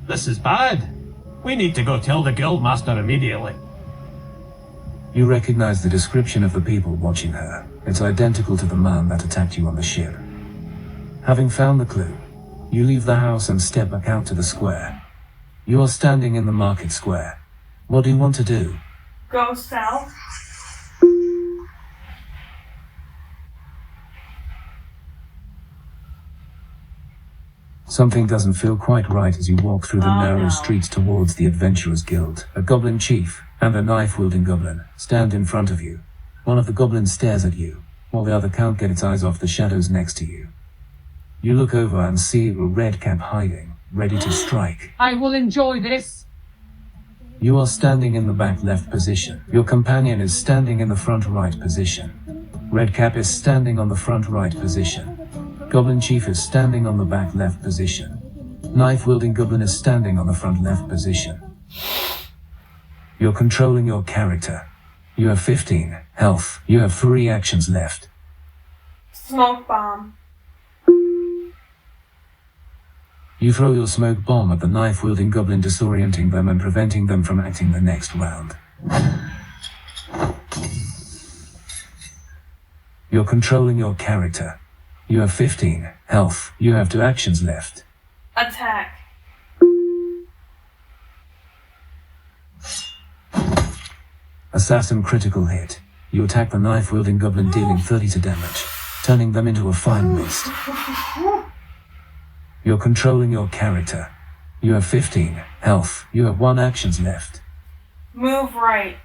This is bad. We need to go tell the guildmaster immediately. You recognize the description of the people watching her. It's identical to the man that attacked you on the ship. Having found the clue, you leave the house and step back out to the square. You are standing in the market square. What do you want to do? Go south. Something doesn't feel quite right as you walk through the Oh, narrow no. streets towards the Adventurers Guild. A goblin chief and a knife-wielding goblin stand in front of you. One of the goblins stares at you, while the other can't get its eyes off the shadows next to you. You look over and see a red cap hiding, ready to strike. I will enjoy this. You are standing in the back left position. Your companion is standing in the front right position. Red cap is standing on the front right position. Goblin chief is standing on the back left position. Knife-wielding goblin is standing on the front left position. You're controlling your character. You have 15 health. You have 3 actions left. Smoke bomb. You throw your smoke bomb at the knife-wielding goblin, disorienting them and preventing them from acting the next round. You're controlling your character. You have 15 health. You have 2 actions left. Attack. Assassin critical hit. You attack the knife-wielding goblin, dealing 32 damage, turning them into a fine mist. You're controlling your character. You have 15 health. You have 1 actions left. Move right.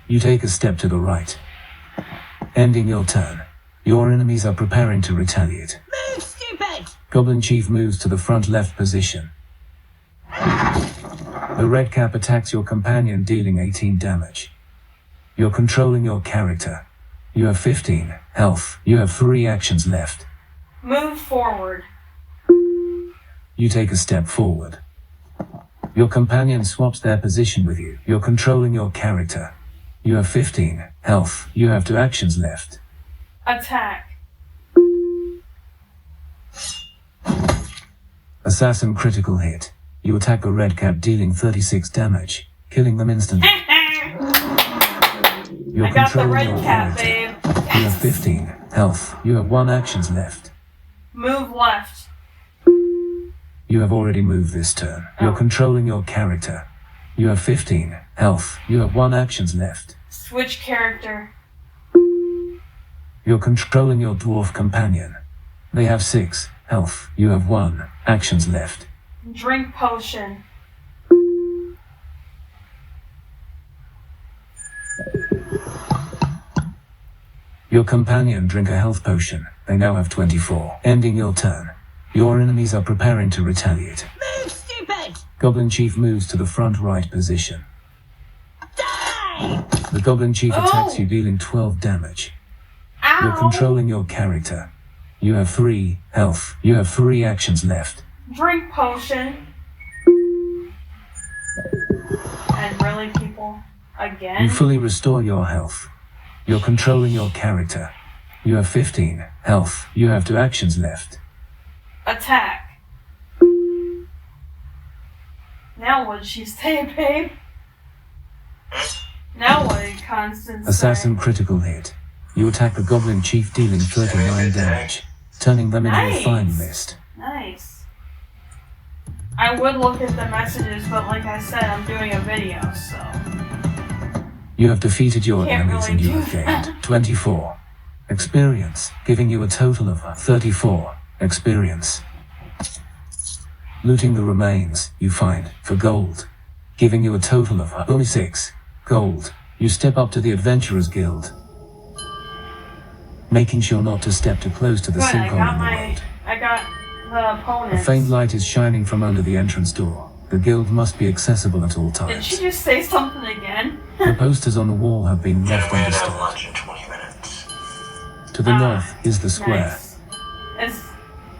You take a step to the right, ending your turn. Your enemies are preparing to retaliate. Move, stupid! Goblin Chief moves to the front left position. The red cap attacks your companion, dealing 18 damage. You're controlling your character. You have 15 health. You have 3 actions left. Move forward. You take a step forward. Your companion swaps their position with you. You're controlling your character. You have 15 health. You have 2 actions left. Attack. Assassin critical hit. You attack the red cap, dealing 36 damage, killing them instantly. You're I got the controlling red your cap, character. babe. You have 15 health. You have 1 actions left. Move left. You have already moved this turn. You're controlling your character. You have 15 health. You have 1 actions left. Switch character. You're controlling your dwarf companion. They have 6 health. You have 1 actions left. Drink potion. Your companion drink a health potion. They now have 24. Ending your turn. Your enemies are preparing to retaliate. Move, stupid! Goblin Chief moves to the front right position. Die! The Goblin Chief attacks you, dealing 12 damage. Ow! You're controlling your character. You have 3 health. You have 3 actions left. Drink potion. And really, people? Again? You fully restore your health. You're controlling your character. You have 15 health. You have 2 actions left. Attack. Now what did she say, babe? Now what did Constance Assassin say? critical hit. You attack the Goblin Chief, dealing 39 damage, turning them into a fine mist. Nice. I would look at the messages, but like I said, I'm doing a video, so... You have defeated your Can't enemies really and you do have gained 24 experience, giving you a total of 34 experience. Looting the remains, you find, for gold, giving you a total of only 6 gold. You step up to the Adventurers Guild, making sure not to step too close to the Good, sinkhole in the road. I got the A opponents. faint light is shining from under the entrance door. The guild must be accessible at all Did times. she just say something again? The posters on the wall have been left We had to have undisturbed. lunch in 20 minutes. To the north is the square, Nice. It's,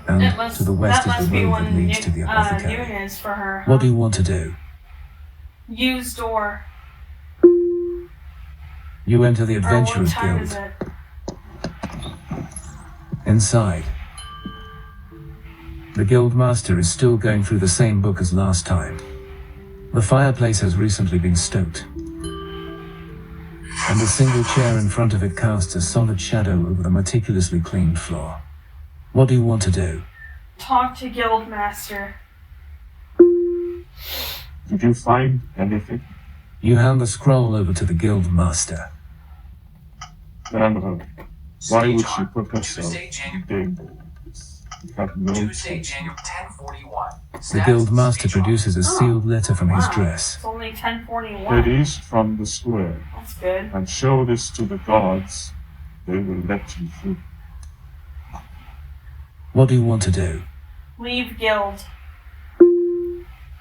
and it must, to the west that is must the be road one that leads to the apothecary. Noon is for her. What do you want to do? Use door. You enter the Or what Adventurers time is Guild. it? Inside, the guild master is still going through the same book as last time. The fireplace has recently been stoked, and a single chair in front of it casts a solid shadow over the meticulously cleaned floor. What do you want to do? Talk to Guildmaster. Did you find anything? You hand the scroll over to the guild master. Damn, why would she put herself Tuesday, in danger? You have no Tuesday, choice. January 1041. The guild master produces a sealed letter from his Wow, dress. It's only 10:41. Head east from the square That's good. and show this to the guards. They will let you through. What do you want to do? Leave guild.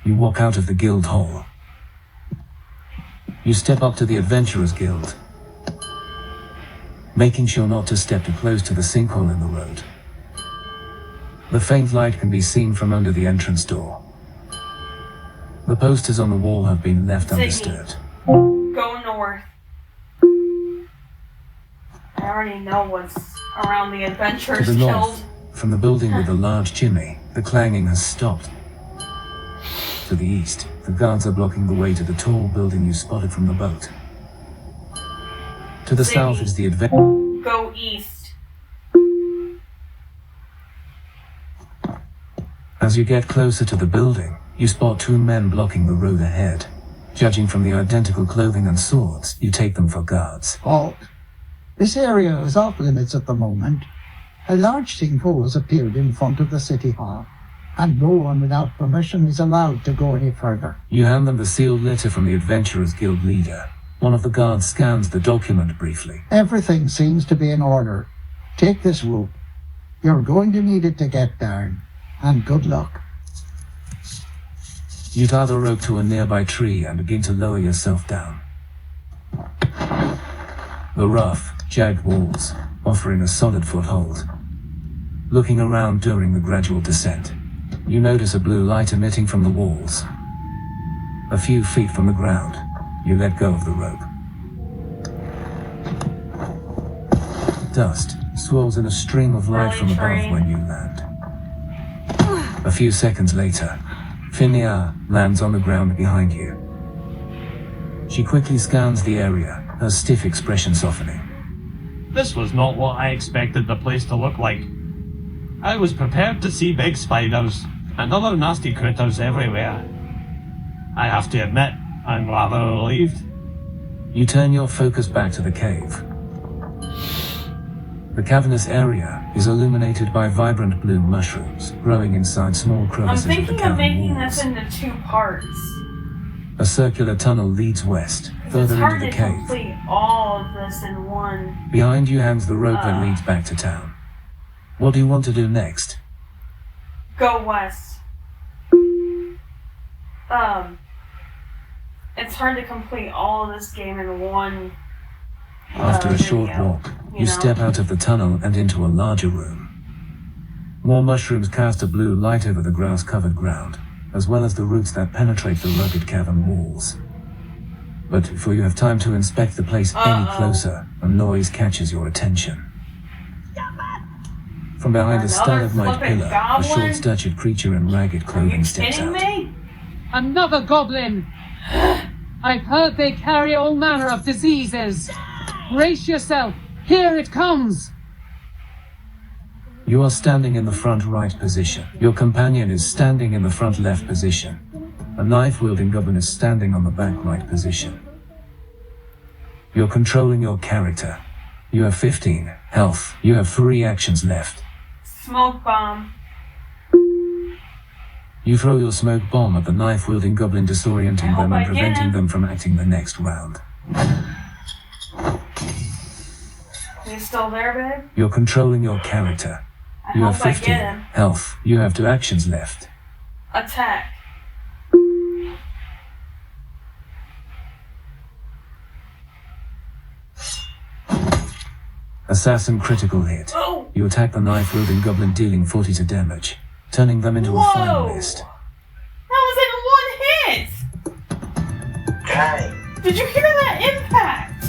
You walk out of the guild hall. You step up to the Adventurers Guild, making sure not to step too close to the sinkhole in the road. The faint light can be seen from under the entrance door. The posters on the wall have been left Ziggy. undisturbed. Go north. I already know what's around the To Adventurers the Guild. north, From the building with the large chimney, the clanging has stopped. To the east, the guards are blocking the way to the tall building you spotted from the boat. To the south is the adventure. Go east. As you get closer to the building, you spot two men blocking the road ahead. Judging from the identical clothing and swords, you take them for guards. Halt. This area is off limits at the moment. A large sinkhole has appeared in front of the city hall, and no one without permission is allowed to go any further. You hand them the sealed letter from the Adventurers Guild leader. One of the guards scans the document briefly. Everything seems to be in order. Take this rope. You're going to need it to get down, and good luck. You tie the rope to a nearby tree and begin to lower yourself down. The rough, jagged walls, offering a solid foothold. Looking around during the gradual descent, you notice a blue light emitting from the walls. A few feet from the ground, you let go of the rope. Dust swirls in a stream of light from above when you land. A few seconds later, Finia lands on the ground behind you. She quickly scans the area, her stiff expression softening. This was not what I expected the place to look like. I was prepared to see big spiders and other nasty critters everywhere. I have to admit, I'm rather relieved. You turn your focus back to the cave. The cavernous area is illuminated by vibrant blue mushrooms growing inside small I'm crevices of the thinking of cavern making walls. this into 2 parts. A circular tunnel leads west, It's further hard into the to cave. complete all of this in one. Behind you hangs the rope that leads back to town. What do you want to do next? Go west. It's hard to complete all of this game in one. After a short video, walk, you you know? step out of the tunnel and into a larger room. More mushrooms cast a blue light over the grass-covered ground, as well as the roots that penetrate the rugged cavern walls. But before you have time to inspect the place any closer, a noise catches your attention. From behind a stalagmite flipping pillar, a goblin? short-statured creature in ragged Are you clothing steps kidding out. me? Another goblin! I've heard they carry all manner of diseases. Brace yourself. Here it comes. You are standing in the front right position. Your companion is standing in the front left position. A knife-wielding goblin is standing on the back right position. You're controlling your character. You have 15 health. You have 3 actions left. Smoke bomb. You throw your smoke bomb at the knife-wielding goblin, disorienting them I and preventing can. them from acting the next round. You still there, babe? You're controlling your character. I You have hope I 15 get him. health. You have 2 actions left. Attack. Assassin critical hit. Oh! You attack the knife-wielding goblin, dealing 42 damage, turning them into a finalist. That was in 1 hit! Did you hear that impact?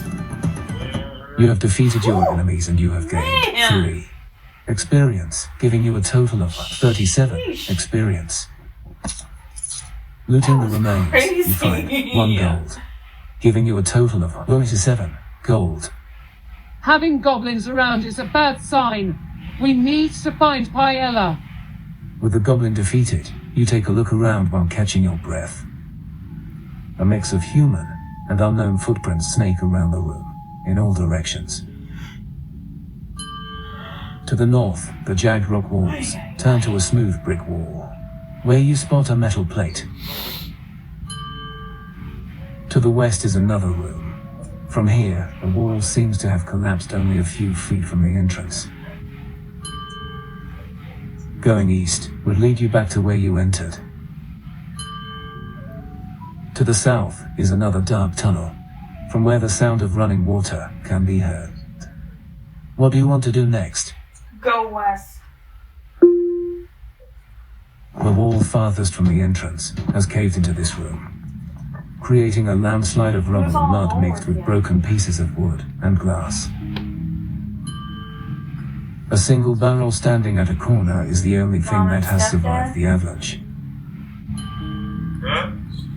You have defeated your enemies and you have gained Man. 3 experience, giving you a total of 37 Sheesh. experience. Looting the remains, you find crazy. 1 gold, giving you a total of 27 gold. Having goblins around is a bad sign. We need to find Paella. With the goblin defeated, you take a look around while catching your breath. A mix of human and unknown footprints snake around the room, in all directions. To the north, the jagged rock walls turn to a smooth brick wall, where you spot a metal plate. To the west is another room. From here, the wall seems to have collapsed only a few feet from the entrance. Going east would lead you back to where you entered. To the south is another dark tunnel, from where the sound of running water can be heard. What do you want to do next? Go west. The wall farthest from the entrance has caved into this room, creating a landslide of rubble and mud mixed with broken pieces of wood and glass. A single barrel standing at a corner is the only thing Mom that and has stepdad? survived the avalanche.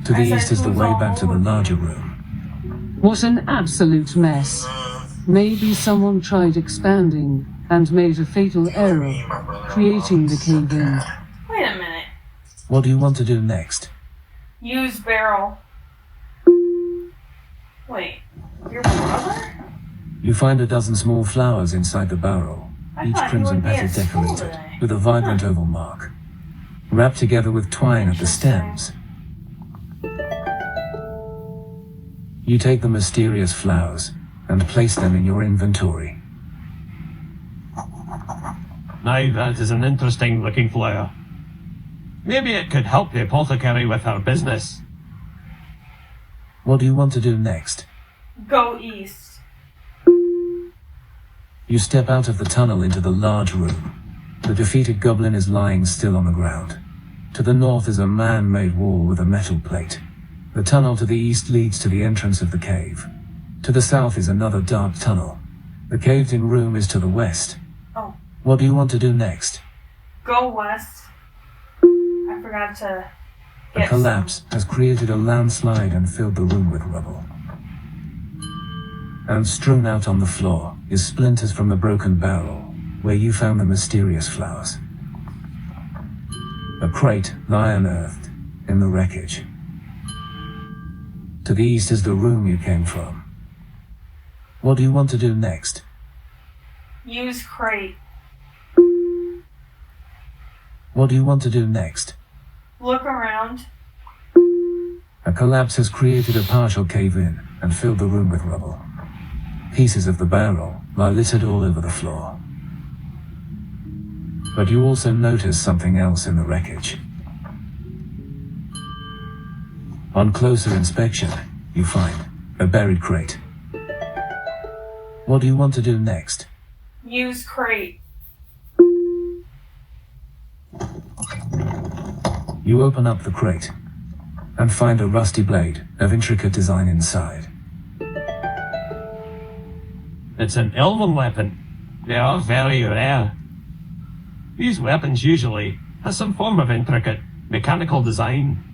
To the east is the way back to the larger room. What an absolute mess. Maybe someone tried expanding and made a fatal error, creating the cave-in. Wait a minute. What do you want to do next? Use barrel. Wait, your brother? You find a dozen small flowers inside the barrel, I each thought he crimson would be petal at school decorated today. with a vibrant oval mark, wrapped together with twine at the stems. You take the mysterious flowers and place them in your inventory. Now that is an interesting looking flower. Maybe it could help the apothecary with her business. What do you want to do next? Go east. You step out of the tunnel into the large room. The defeated goblin is lying still on the ground. To the north is a man-made wall with a metal plate. The tunnel to the east leads to the entrance of the cave. To the south is another dark tunnel. The caved-in room is to the west. Oh. What do you want to do next? Go west. I forgot to A collapse has created a landslide and filled the room with rubble. And strewn out on the floor is splinters from the broken barrel, where you found the mysterious flowers. A crate lie unearthed in the wreckage. To the east is the room you came from. What do you want to do next? Use crate. What do you want to do next? Look around. A collapse has created a partial cave-in and filled the room with rubble. Pieces of the barrel lie littered all over the floor. But you also notice something else in the wreckage. On closer inspection, you find a buried crate. What do you want to do next? Use crate. You open up the crate and find a rusty blade of intricate design inside. It's an elven weapon. They are very rare. These weapons usually have some form of intricate mechanical design.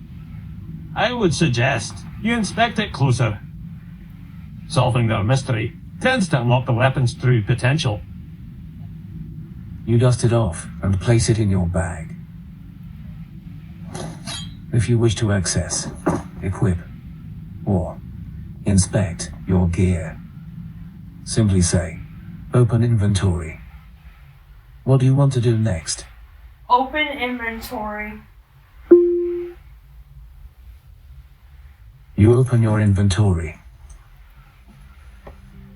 I would suggest you inspect it closer. Solving their mystery tends to unlock the weapon's true potential. You dust it off and place it in your bag. If you wish to access, equip, or inspect your gear, simply say, open inventory. What do you want to do next? Open inventory. You open your inventory.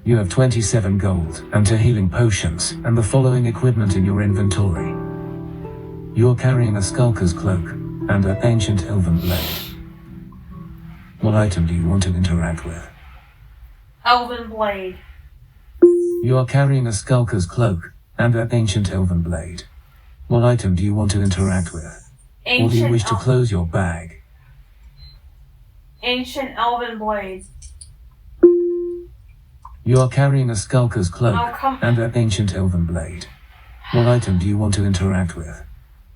You have 27 gold and 2 healing potions and the following equipment in your inventory. You are carrying a skulker's cloak and an ancient elven blade. What item do you want to interact with? Elven blade. You are carrying a skulker's cloak and an ancient elven blade. What item do you want to interact with? Or do you wish to close your bag? Ancient elven blade. You are carrying a skulker's cloak and an ancient elven blade. What item do you want to interact with?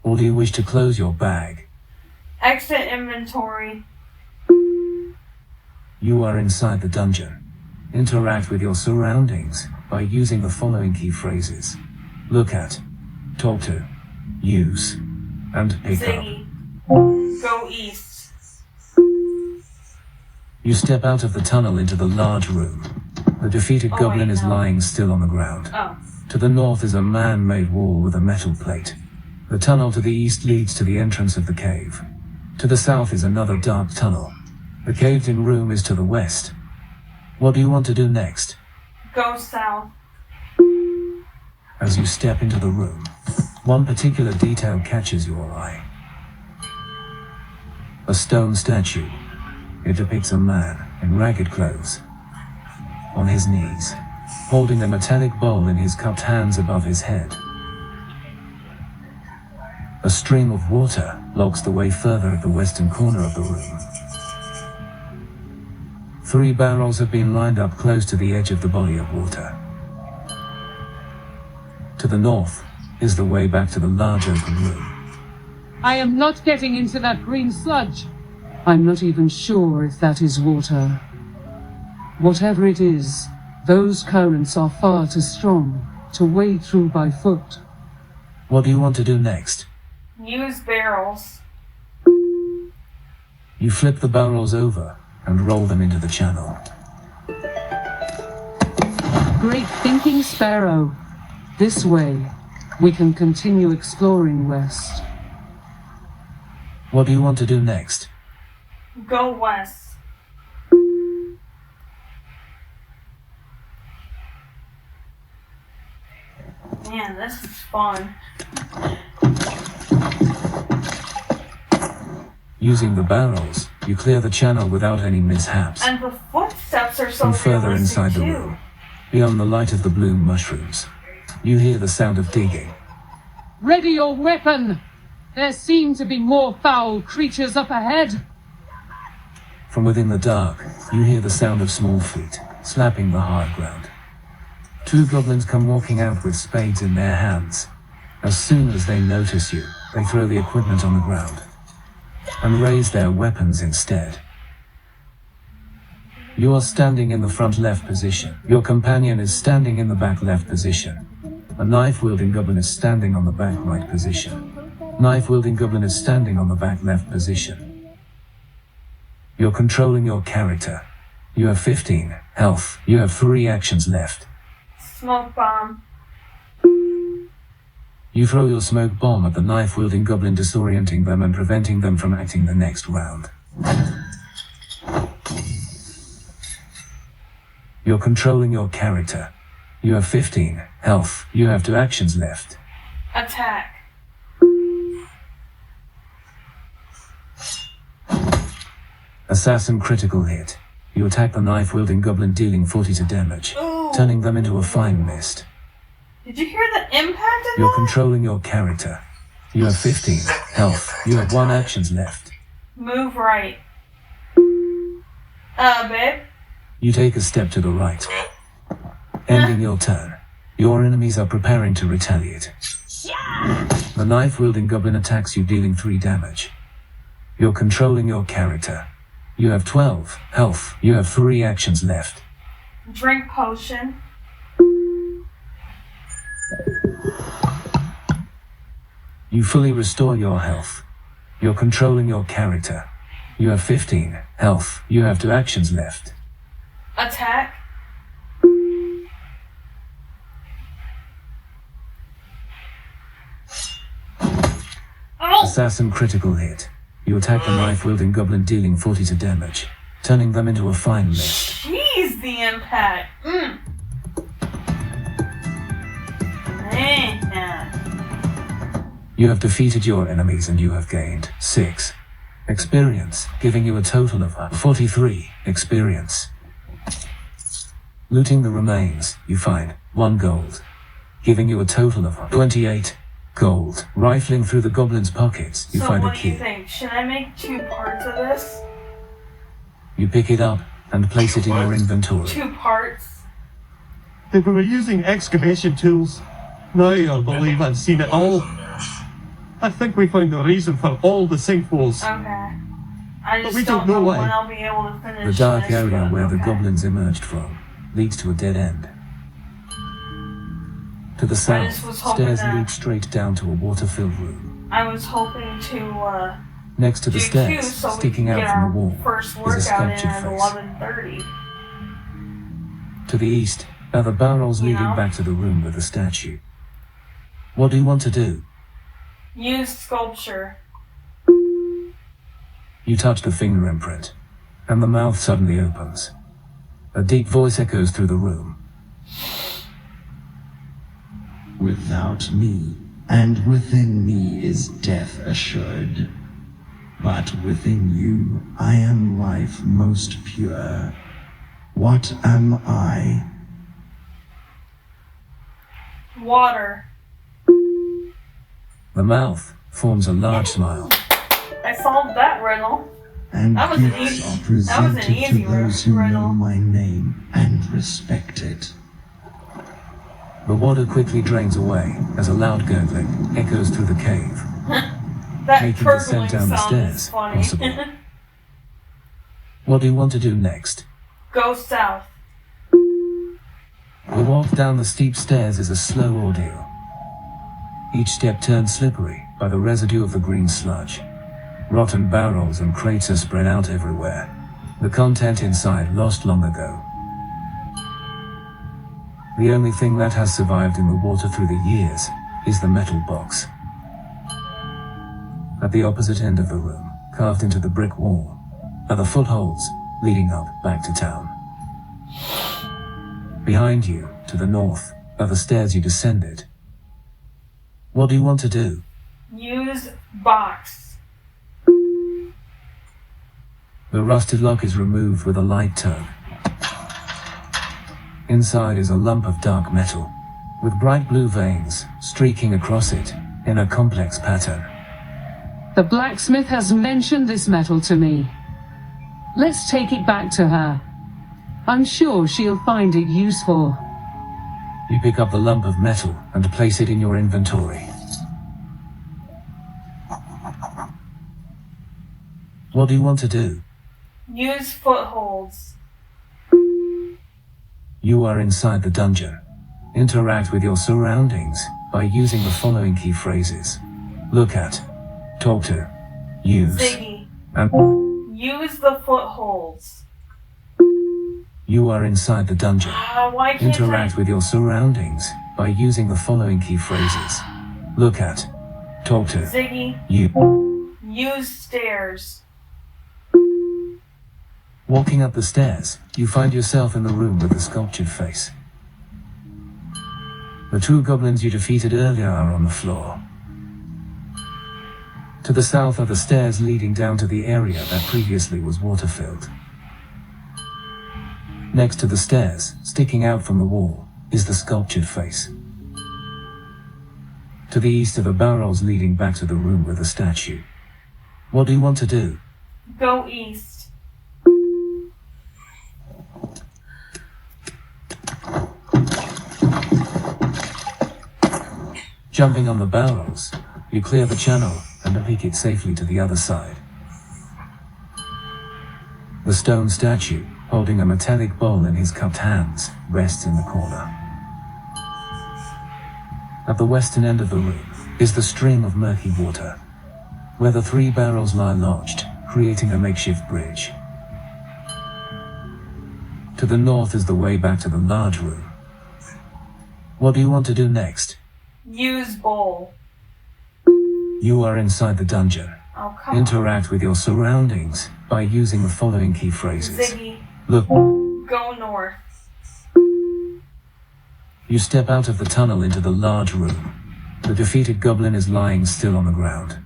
Or do you wish to close your bag? Exit inventory. You are inside the dungeon. Interact with your surroundings by using the following key phrases. Look at, talk to, use, and pick up. Ziggy. Go east. You step out of the tunnel into the large room. The defeated goblin is lying still on the ground. Oh. To the north is a man-made wall with a metal plate. The tunnel to the east leads to the entrance of the cave. To the south is another dark tunnel. The caved-in room is to the west. What do you want to do next? Go south. As you step into the room, one particular detail catches your eye. A stone statue. It depicts a man in ragged clothes, on his knees, holding a metallic bowl in his cupped hands above his head. A stream of water blocks the way further at the western corner of the room. 3 barrels have been lined up close to the edge of the body of water. To To the north is the way back to the large open room. I am not getting into that green sludge. I'm not even sure if that is water. Whatever it is, those currents are far too strong to wade through by foot. What do you want to do next? Use barrels. You flip the barrels over and roll them into the channel. Great thinking, Sparrow. This way, we can continue exploring west. What do you want to do next? Go west. Man, this is fun. Using the barrels, you clear the channel without any mishaps. And the footsteps are so From further realistic inside the too. room, beyond the light of the blue mushrooms, you hear the sound of digging. Ready your weapon! There seem to be more foul creatures up ahead. From within the dark, you hear the sound of small feet slapping the hard ground. 2 goblins come walking out with spades in their hands. As soon as they notice you, they throw the equipment on the ground and raise their weapons instead. You are standing in the front left position. Your companion is standing in the back left position. A knife-wielding goblin is standing on the back right position. Knife-wielding goblin is standing on the back left position. You're controlling your character. You have 15 health. You have 3 actions left. Smoke bomb. You throw your smoke bomb at the knife-wielding goblin, disorienting them and preventing them from acting the next round. You're controlling your character. You have 15 health. You have 2 actions left. Attack. Assassin critical hit. You attack the knife-wielding goblin, dealing 42 damage, Ooh. turning them into a fine mist. Did you hear the impact of You're that? controlling your character. You have 15 health. You have 1 actions left. Move right. Babe? You take a step to the right, ending your turn. Your enemies are preparing to retaliate. The knife-wielding goblin attacks you, dealing 3 damage. You're controlling your character. You have 12 health. You have 3 actions left. Drink potion. You fully restore your health. You're controlling your character. You have 15 health. You have 2 actions left. Attack. Oh! Assassin critical hit. You attack the knife-wielding goblin, dealing 42 damage, turning them into a fine mist. Jeez, the impact. Man. You have defeated your enemies and you have gained 6 experience, giving you a total of 43 experience. Looting the remains, you find 1 gold, giving you a total of 28 gold. Rifling through the goblin's pockets, you So find a what do you key. think? Should I make 2 parts of this? You pick it up and place it in your inventory. 2 parts? If we were using excavation tools, now you'll believe I've seen it all. I think we found the reason for all the sinkholes. Okay. I just we don't don't know know why. when I'll be able to finish The dark this, area but where the okay. goblins emerged from leads to a dead end. To the south, just was hoping stairs that- lead straight down to a water-filled room. I was hoping to Next to the do 2 stairs, so we sticking can out get from our the wall, first is a workout in sculptured at face. 11:30. To the east are the barrels You leading know? back to the room with the statue. What do you want to do? Use sculpture. You touch the finger imprint, and the mouth suddenly opens. A deep voice echoes through the room. Without me, and within me is death assured. But within you, I am life most pure. What am I? Water. The mouth forms a large smile. I solved that riddle. And That was an gifts easy- are that was an presented easy to those who riddle. know my name and respect it. The water quickly drains away as a loud gurgling echoes through the cave, That making gurgling descent down the sound stairs is funny. possible. What do you want to do next? Go south. The walk down the steep stairs is a slow ordeal. Each step turns slippery by the residue of the green sludge. Rotten barrels and crates are spread out everywhere, the content inside lost long ago. The only thing that has survived in the water through the years is the metal box. At the opposite end of the room, carved into the brick wall, are the footholds leading up back to town. Behind you, to the north, are the stairs you descended. What do you want to do? Use box. The rusted lock is removed with a light tug. Inside is a lump of dark metal, with bright blue veins streaking across it in a complex pattern. The blacksmith has mentioned this metal to me. Let's take it back to her. I'm sure she'll find it useful. You pick up the lump of metal and place it in your inventory. What do you want to do? Use footholds. You are inside the dungeon. Interact with your surroundings by using the following key phrases. Look at, talk to, use, Ziggy. and Use the footholds. you are inside the dungeon. Why can't Interact with your surroundings by using the following key phrases. Look at, talk to, Ziggy. Use stairs. Walking up the stairs, you find yourself in the room with the sculptured face. The two goblins you defeated earlier are on the floor. To the south are the stairs leading down to the area that previously was water-filled. Next to the stairs, sticking out from the wall, is the sculptured face. To the east are the barrels leading back to the room with the statue. What do you want to do? Go east. Jumping on the barrels, you clear the channel and make it safely to the other side. The stone statue, holding a metallic bowl in his cupped hands, rests in the corner. At the western end of the room is the stream of murky water, where the three barrels lie lodged, creating a makeshift bridge. To the north is the way back to the large room. What do you want to do next? Use bowl. You are inside the dungeon. Oh, come Interact with your surroundings by using the following key on. phrases. Ziggy. Look, Go north. you step out of the tunnel into the large room. The defeated goblin is lying still on the ground.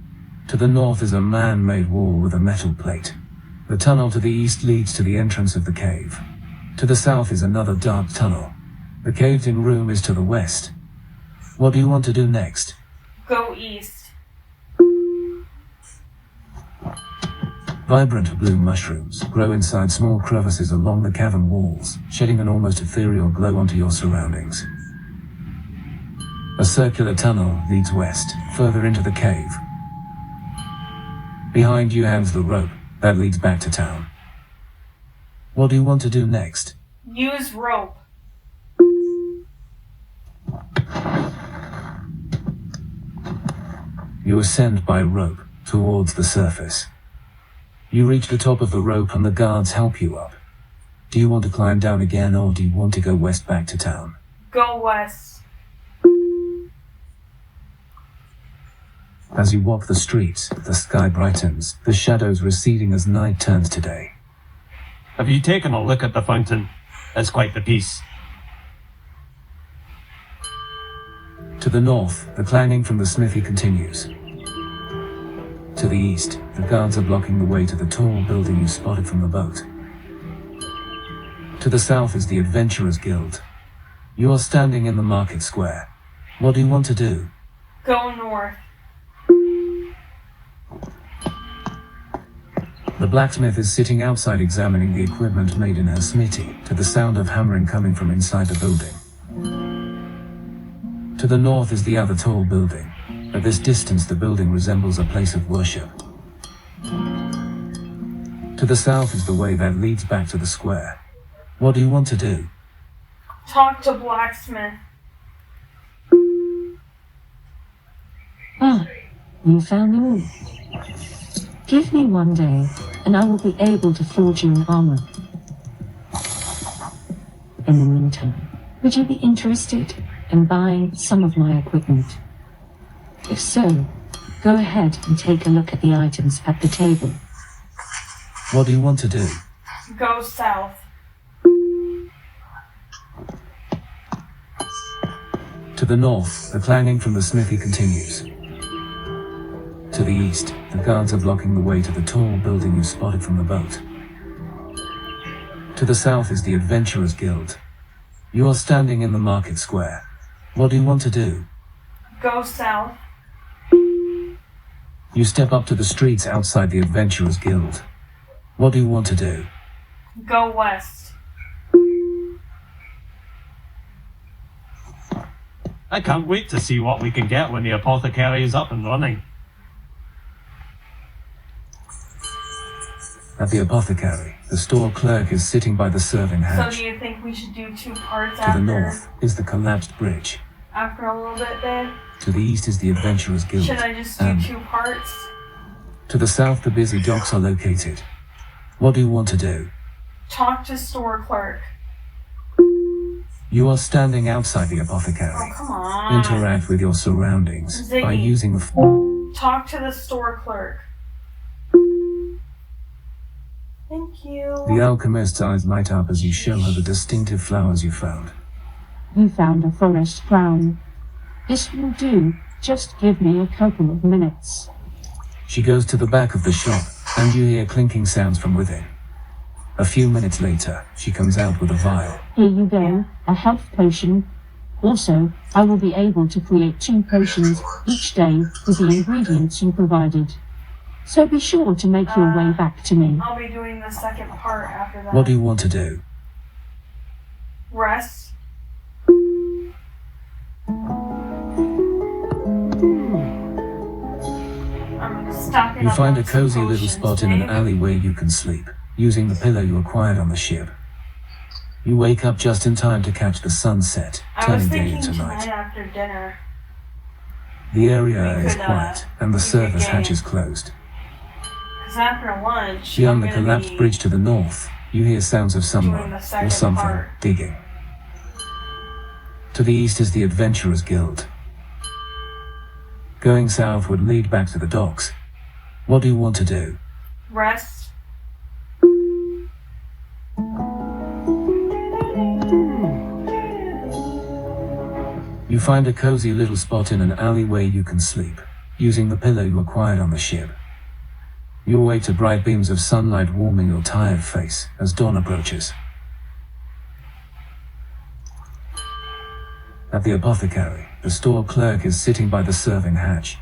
To the north is a man-made wall with a metal plate. The tunnel to the east leads to the entrance of the cave. To the south is another dark tunnel. The caved-in room is to the west. What do you want to do next? Go east. Vibrant blue mushrooms grow inside small crevices along the cavern walls, shedding an almost ethereal glow onto your surroundings. A circular tunnel leads west, further into the cave. Behind you hangs the rope that leads back to town. What do you want to do next? Use rope. You ascend by rope towards the surface. You reach the top of the rope and the guards help you up. Do you want to climb down again or do you want to go west back to town? Go west. As you walk the streets, the sky brightens, the shadows receding as night turns to day. Have you taken a look at the fountain? It's quite the piece. To the north, the clanging from the smithy continues. To the east, the guards are blocking the way to the tall building you spotted from the boat. To the south is the Adventurers Guild. You are standing in the market square. What do you want to do? Go north. The blacksmith is sitting outside examining the equipment made in her smithy, to the sound of hammering coming from inside the building. To the north is the other tall building. At this distance, the building resembles a place of worship. To the south is the way that leads back to the square. What do you want to do? Talk to blacksmith. Ah, you found the wool. Give me one day, and I will be able to forge you an armor. In the meantime, would you be interested in buying some of my equipment? If so, go ahead and take a look at the items at the table. What do you want to do? Go south. To the north, the clanging from the smithy continues. To the east, the guards are blocking the way to the tall building you spotted from the boat. To the south is the Adventurers Guild. You are standing in the market square. What do you want to do? Go south. You step up to the streets outside the Adventurers Guild. What do you want to do? Go west. I can't wait to see what we can get when the apothecary is up and running. At the apothecary, the store clerk is sitting by the serving So hatch. do you think we should do 2 parts To after? the north is the collapsed bridge. After a little bit, babe? To the east is the Adventurers Guild. Should I just do And 2 parts? to the south, the busy docks are located. What do you want to do? Talk to store clerk. You are standing outside the apothecary. Oh, come on. Interact with your surroundings by Ziggy. using the... Talk to the store clerk. Thank you. The alchemist's eyes light up as you show her the distinctive flowers you found. You found a forest crown. This will do. Just give me a couple of minutes. She goes to the back of the shop, and you hear clinking sounds from within. A few minutes later, she comes out with a vial. Here you go, a health potion. Also, I will be able to create 2 potions each day with the ingredients you provided. So be sure to make your way back to me. I'll be doing the second part after that. What do you want to do? Rest. I'm stocking You up find on a cozy some little potions, spot in an babe. alley where you can sleep, using the pillow you acquired on the ship. You wake up just in time to catch the sunset, I was turning day thinking into tonight night. after dinner. The area we is could, quiet, and the we could service game. hatch is closed. Because after lunch, Beyond I'm the gonna collapsed be bridge to the north, you hear sounds of doing someone the or second something part. digging. To the east is the Adventurers Guild. Going south would lead back to the docks. What do you want to do? Rest. You find a cozy little spot in an alley where you can sleep, using the pillow you acquired on the ship. You await to bright beams of sunlight warming your tired face as dawn approaches. At the apothecary, the store clerk is sitting by the serving hatch.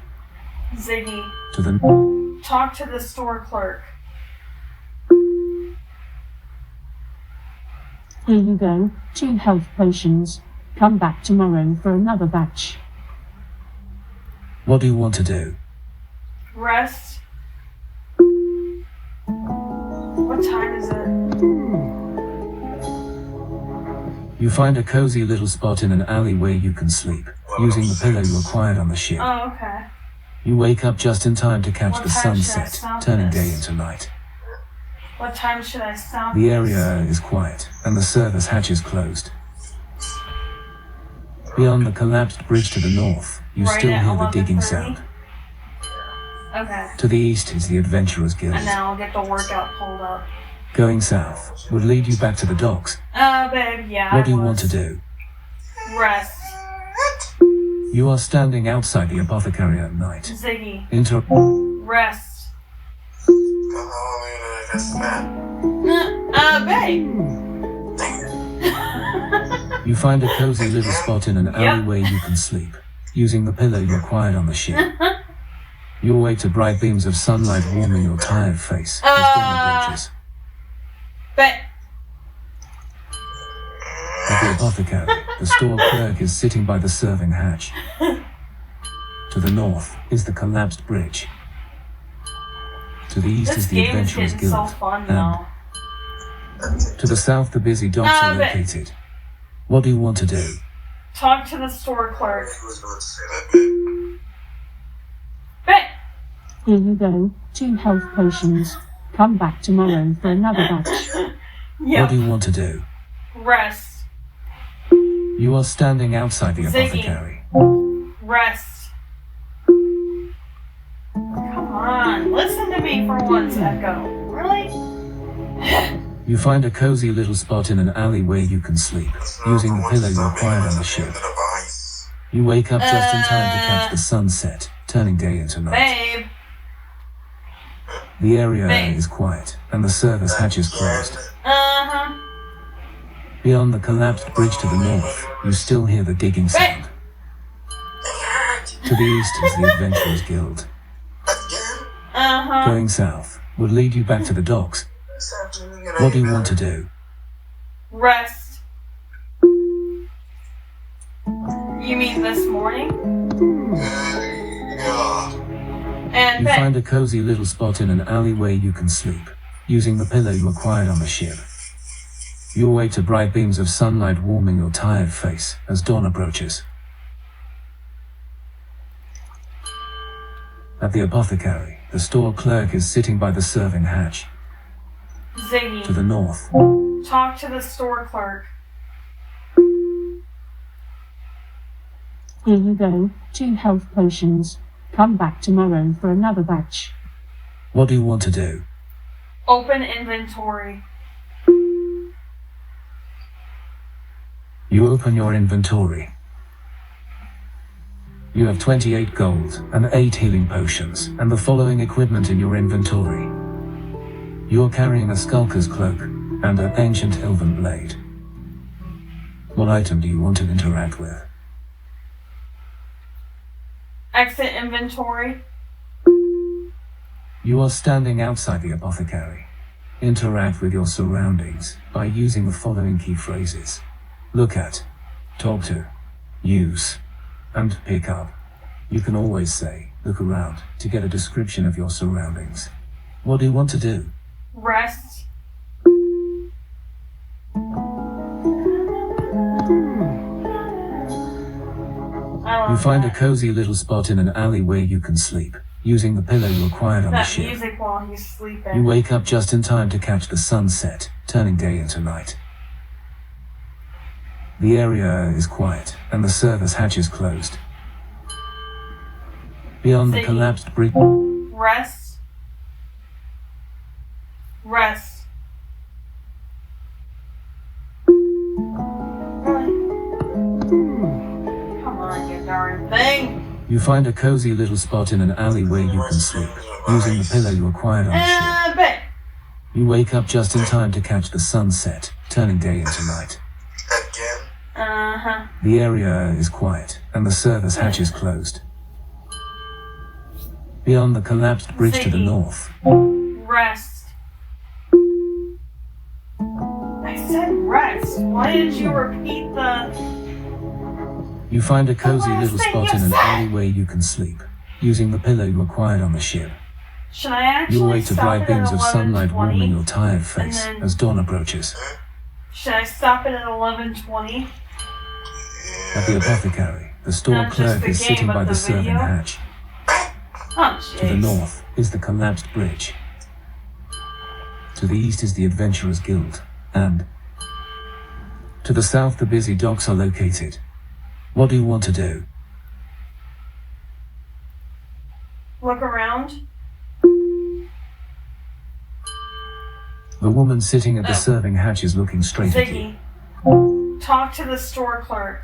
Ziggy. To the Talk to the store clerk. Here you go, 2 health potions. Come back tomorrow for another batch. what do you want to do? Rest. What time is it? You find a cozy little spot in an alley where you can sleep, using the pillow you acquired on the ship. Oh, okay. You wake up just in time to catch What the time should I sunset, stop turning this? day into night. What time should I stop? The this? area is quiet, and the service hatch is closed. Beyond the collapsed bridge to the north, you Right still at hear the digging 11:30? sound. Okay. To the east is the Adventurers Guild. And then I'll get the workout pulled up. Going south would lead you back to the docks. Oh, babe, yeah. What do you want to do? Rest. You are standing outside the apothecary at night. Ziggy. Rest. Babe. You find a cozy little spot in an alley Yep. where you can sleep, using the pillow you acquired on the ship. You await to bright beams of sunlight warming your tired face as dawn approaches. Babe. At the apothecary, the store clerk is sitting by the serving hatch. To the north is the collapsed bridge. To the east This is the game is Adventurers getting Guild. so fun And now. to the south, the busy docks are but- located. What do you want to do? Talk to the store clerk. Bet. Here you go. 2 health potions. Come back tomorrow for another batch. What Yep. do you want to do? Rest. You are standing outside the Ziggy. apothecary. Rest. Come on, listen to me for once, Echo. Really? You find a cozy little spot in an alley where you can sleep, using the pillow you acquired on the ship. You wake up just in time to catch the sunset, turning day into night. Babe. The area Babe. is quiet, and the service hatch is closed. Uh-huh. Beyond the collapsed bridge to the north, you still hear the digging sound. To the east is the Adventurers Guild. Uh-huh. Going south would lead you back to the docks. What do you want to do? Rest. You mean this morning? And You bet. find a cozy little spot in an alley where you can sleep, using the pillow you acquired on the ship. You awake to bright beams of sunlight warming your tired face as dawn approaches. At the apothecary, the store clerk is sitting by the serving hatch. Ziggy. To the north, Talk to the store clerk. Here you go. 2 health potions. Come back tomorrow for another batch. what do you want to do? Open inventory. You open your inventory. You have 28 gold and 8 healing potions and the following equipment in your inventory. You are carrying a skulker's cloak and an ancient elven blade. What item do you want to interact with? Exit inventory. You are standing outside the apothecary. Interact with your surroundings by using the following key phrases. Look at, talk to, use, and pick up. You can always say, look around, to get a description of your surroundings. What do you want to do? Rest. I You love find a that. cozy little spot in an alley where you can sleep, using the pillow you acquired on the That ship. music while he's sleeping. You wake up just in time to catch the sunset, turning day into night. The area is quiet, and the service hatch is closed. Beyond the Ziggy. collapsed bridge, Rest. Rest. Really? Come on, you darn thing. you find a cozy little spot in an alley where you can sleep, using the pillow you acquired on the ship. Bet. You wake up just in time to catch the sunset, turning day into night. Uh-huh. The area is quiet, and the service hatch is closed. Beyond the collapsed bridge to the Ziggy. north, Rest. I said rest. Why did you repeat the... you find a cozy last little thing spot you in an said. alley where you can sleep, using the pillow you acquired on the ship. Should I actually You awake to stop bright it at beams of sunlight 11:20? warming your tired face then- as dawn approaches. Should I stop it at 11:20? At the apothecary, the store Not just clerk the is game, sitting but by the the serving video? hatch. Oh, To the jeez. north is the collapsed bridge. To the east is the Adventurers Guild, and to the south the busy docks are located. What do you want to do? Look around. The woman sitting at the serving hatch is looking straight at you. Ziggy. Talk to the store clerk.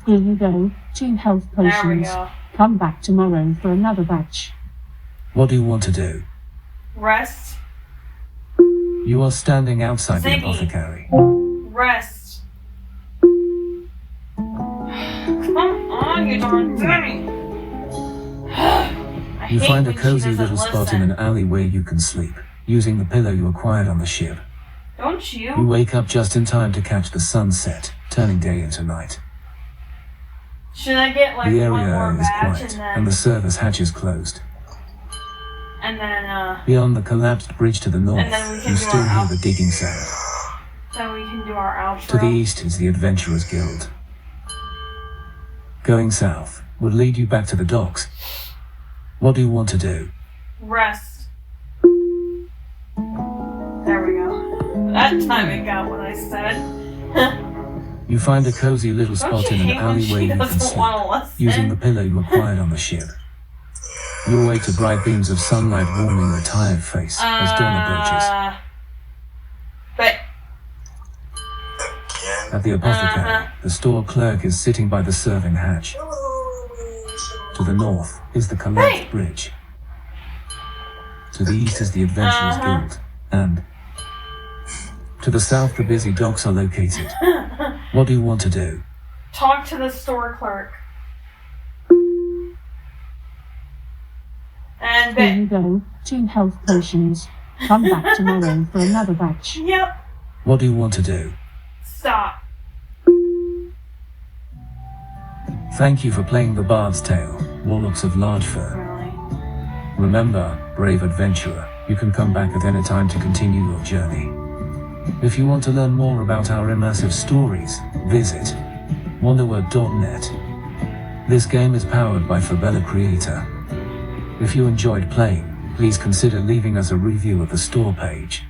Here you go. 2 health There we potions. go. Come back tomorrow for another batch. What do you want to do? Rest. You are standing outside the Ziggy. apothecary. Rest. Come on, you darn thing. I You hate find a when she cozy doesn't little spot in listen. an alley where you can sleep, using the pillow you acquired on the ship. Don't You you? wake up just in time to catch the sunset, turning day into night. Should I get like The one more area is badge quiet, and and the then service hatch is closed. Beyond the collapsed bridge to the north, and then we can you do still our hear the digging sound. then we can do our outro. To the east is the Adventurers Guild. Going south would lead you back to the docks. What do you want to do? Rest. There we go. That time it got what I said. You find a cozy little Don't spot you in an hate when alleyway she you can doesn't want to sleep, listen? using the pillow you acquired on the ship. You awake to bright beams of sunlight warming your tired face as dawn approaches. But At the apothecary, the store clerk is sitting by the serving hatch. To the north is the collapsed bridge. To the east is the Adventurers Guild, and to the south the busy docks are located. What do you want to do? talk to the store clerk. And Here you go. 2 health potions. Come back tomorrow for another batch. yep, What do you want to do? stop. Thank you for playing the Bard's Tale, Warlocks of Large Fur. Really? Remember, brave adventurer, you can come back at any time to continue your journey. If you want to learn more about our immersive stories, visit wonderword.net. This game is powered by Fabella Creator. If you enjoyed playing, please consider leaving us a review at the store page.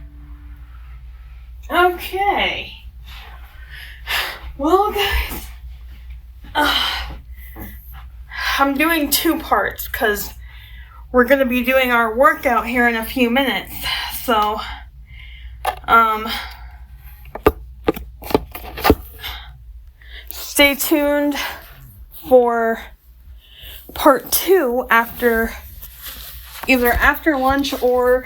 Okay. Well, guys, I'm doing 2 parts because we're going to be doing our workout here in a few minutes. So, stay tuned for part 2 either after lunch or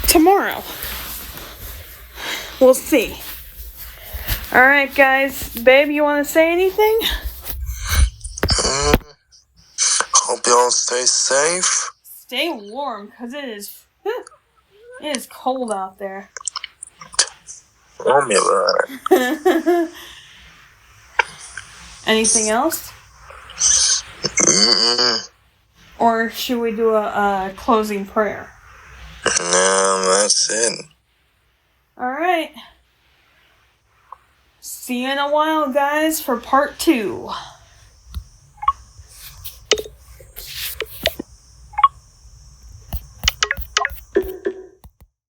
tomorrow. We'll see. Alright, guys. Babe, you want to say anything? Hope y'all stay safe. Stay warm, because it is cold out there. Tell me about it. Anything else? Mm-mm. Or should we do a closing prayer? No, that's it. Alright. See you in a while, guys, for part 2.